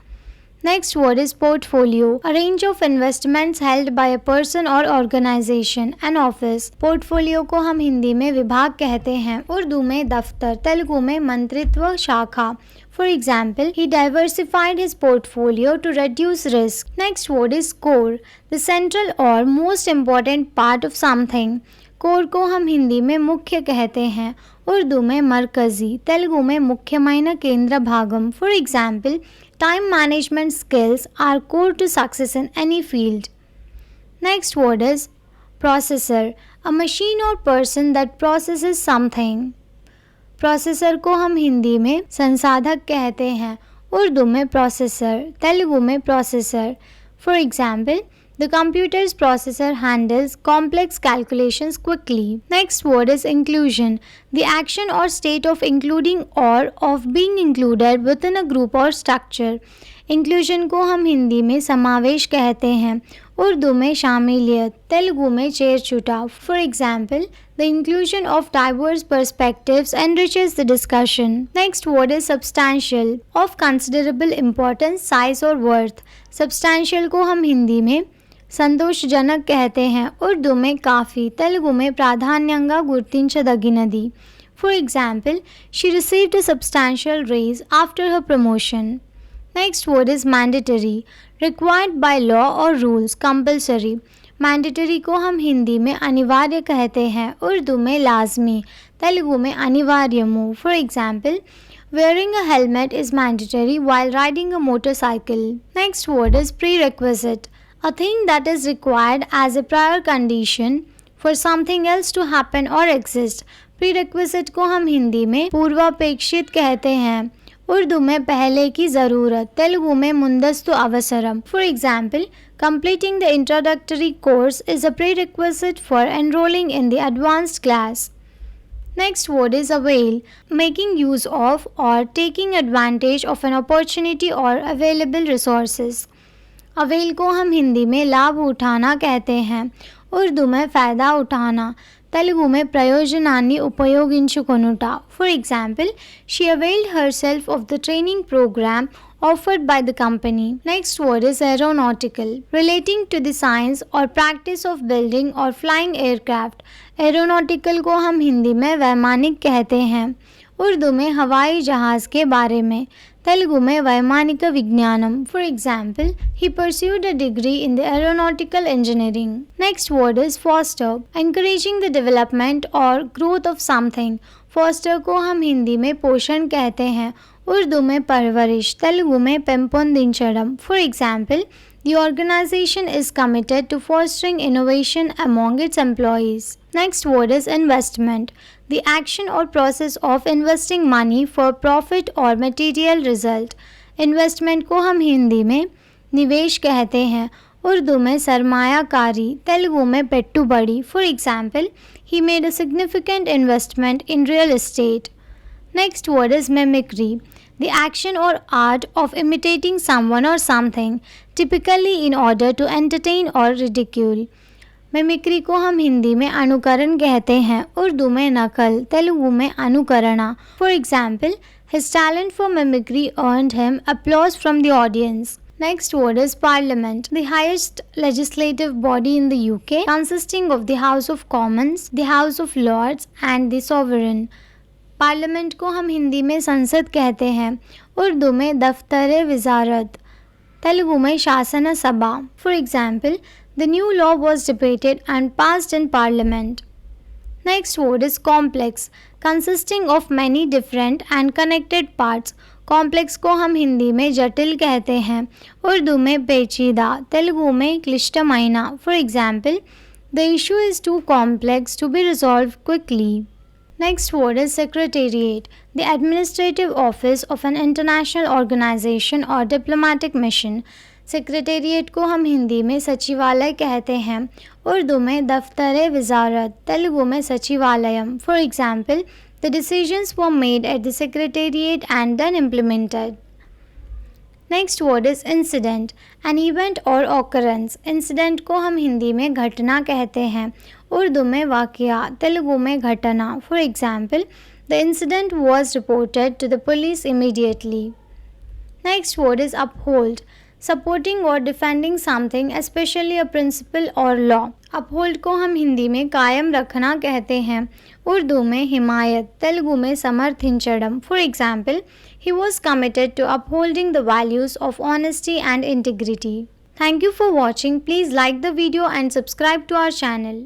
Next word is portfolio, a range of investments held by a person और ऑर्गेनाइजेशन, एन ऑफिस. पोर्टफोलियो को हम हिंदी में विभाग कहते हैं, उर्दू में दफ्तर, तेलुगु में मंत्रित्व शाखा. For example, he diversified his portfolio to reduce risk. Next word is core, the central or most important part of something. Core को हम हिंदी में मुख्य कहते हैं, उर्दू में मरकज़ी, तेलुगु में मुख्यమైన केंद्र भागम. For example, time management skills are core to success in any field. Next word is processor, a machine or person that processes something. Processor को हम हिंदी में संसाधक कहते हैं, उर्दू में प्रोसेसर, तेलुगु में processor. For example, the computer's processor handles complex calculations quickly. Next word is inclusion, the action or state of including or of being included within a group or structure. Inclusion को हम हिंदी में समावेश कहते हैं, उर्दू में शामिलियत, तेलुगु में चेरचूटा. For example, the inclusion of diverse perspectives enriches the discussion. Next word is substantial, of considerable importance, size or worth. Substantial को हम हिंदी में संतोषजनक कहते हैं, उर्दू में काफ़ी, तेलुगु में प्राधान्यंगा गुर्तिंचदगिनदी. For example, she received a substantial raise after her promotion. Next word is mandatory, required by law or rules, compulsory. Mandatory को हम हिंदी में अनिवार्य कहते हैं, उर्दू में लाजमी, तेलुगु में अनिवार्यमु. For example, wearing a helmet is mandatory while riding a motorcycle. Next word is prerequisite, a thing that is required as a prior condition for something else to happen or exist. Prerequisite को हम हिंदी में पूर्वापेक्षित कहते हैं, उर्दू में पहले की ज़रूरत, तेलुगु में मुंदस्तु अवसरम. For example, completing the introductory course is a prerequisite for enrolling in the advanced class. Next word is avail, making use of or taking advantage of an opportunity or available resources. Avail को हम हिंदी में लाभ उठाना कहते हैं, उर्दू में फ़ायदा उठाना, తెలుగు में ప్రయోజనాన్ని ఉపయోగించుకొనుట. For example, she availed herself of the training program offered by the company. Next word is aeronautical, relating to the science or practice of building or flying aircraft. Aeronautical को हम हिंदी में वैमानिक कहते हैं. उर्दू में हवाई जहाज़ के बारे में. तेलुगु में वैमानिक विज्ञानम. For example, he pursued a degree in the aeronautical engineering. Next word is foster, encouraging the development or growth of something. Foster को हम हिंदी में पोषण कहते हैं. उर्दू में परवरिश, तेलुगु में पेंपोंदिंचडम. For example, the organization is committed to fostering innovation among its employees. Next word is investment, the action or process of investing money for profit or material result. Investment को हम हिंदी में निवेश कहते हैं. उर्दू में सरमायाकारी, तेलुगु में पेट्टुबड़ी. For example, he made a significant investment in real estate. Next word is mimicry, the action or art of imitating someone or something, typically in order to entertain or ridicule. Mimicry को हम हिंदी में अनुकरण कहते हैं. उर्दू में नकल, तेलुगु में अनुकरणा. For example, his talent for mimicry earned him applause from the audience. Next word is Parliament, the highest legislative body in the UK, consisting of the House of Commons, the House of Lords and the Sovereign. Parliament को हम हिंदी में संसद कहते हैं. उर्दू में दफ्तर वजारत, तेलुगु में शासन सभा. For example, the new law was debated and passed in Parliament. Next word is complex, consisting of many different and connected parts. Complex को हम हिंदी में जटिल कहते हैं. उर्दू में पेचीदा, तेलुगु में क्लिष्टमयना. For example, the issue is too complex to be resolved quickly. Next word is secretariat, the administrative office of an international organization or diplomatic mission. Secretariat को हम हिंदी में सचिवालय कहते हैं. उर्दू में दफ्तर वजारत, तेलुगु में Sachivalayam. For example, the decisions were made at the secretariat and then implemented. Next word is incident, an event or occurrence. Incident को हम हिंदी में घटना कहते हैं. उर्दू में वाकया, तेलुगु में घटना. For example, the incident was reported to the police immediately. Next word is uphold, supporting or defending something, especially a principle or law. Uphold को हम हिंदी में कायम रखना कहते हैं. उर्दू में हिमायत, तेलुगु में समर्थिंचडम. For example, he was committed to upholding the values of honesty and integrity. Thank you for watching. Please like the video and subscribe to our channel.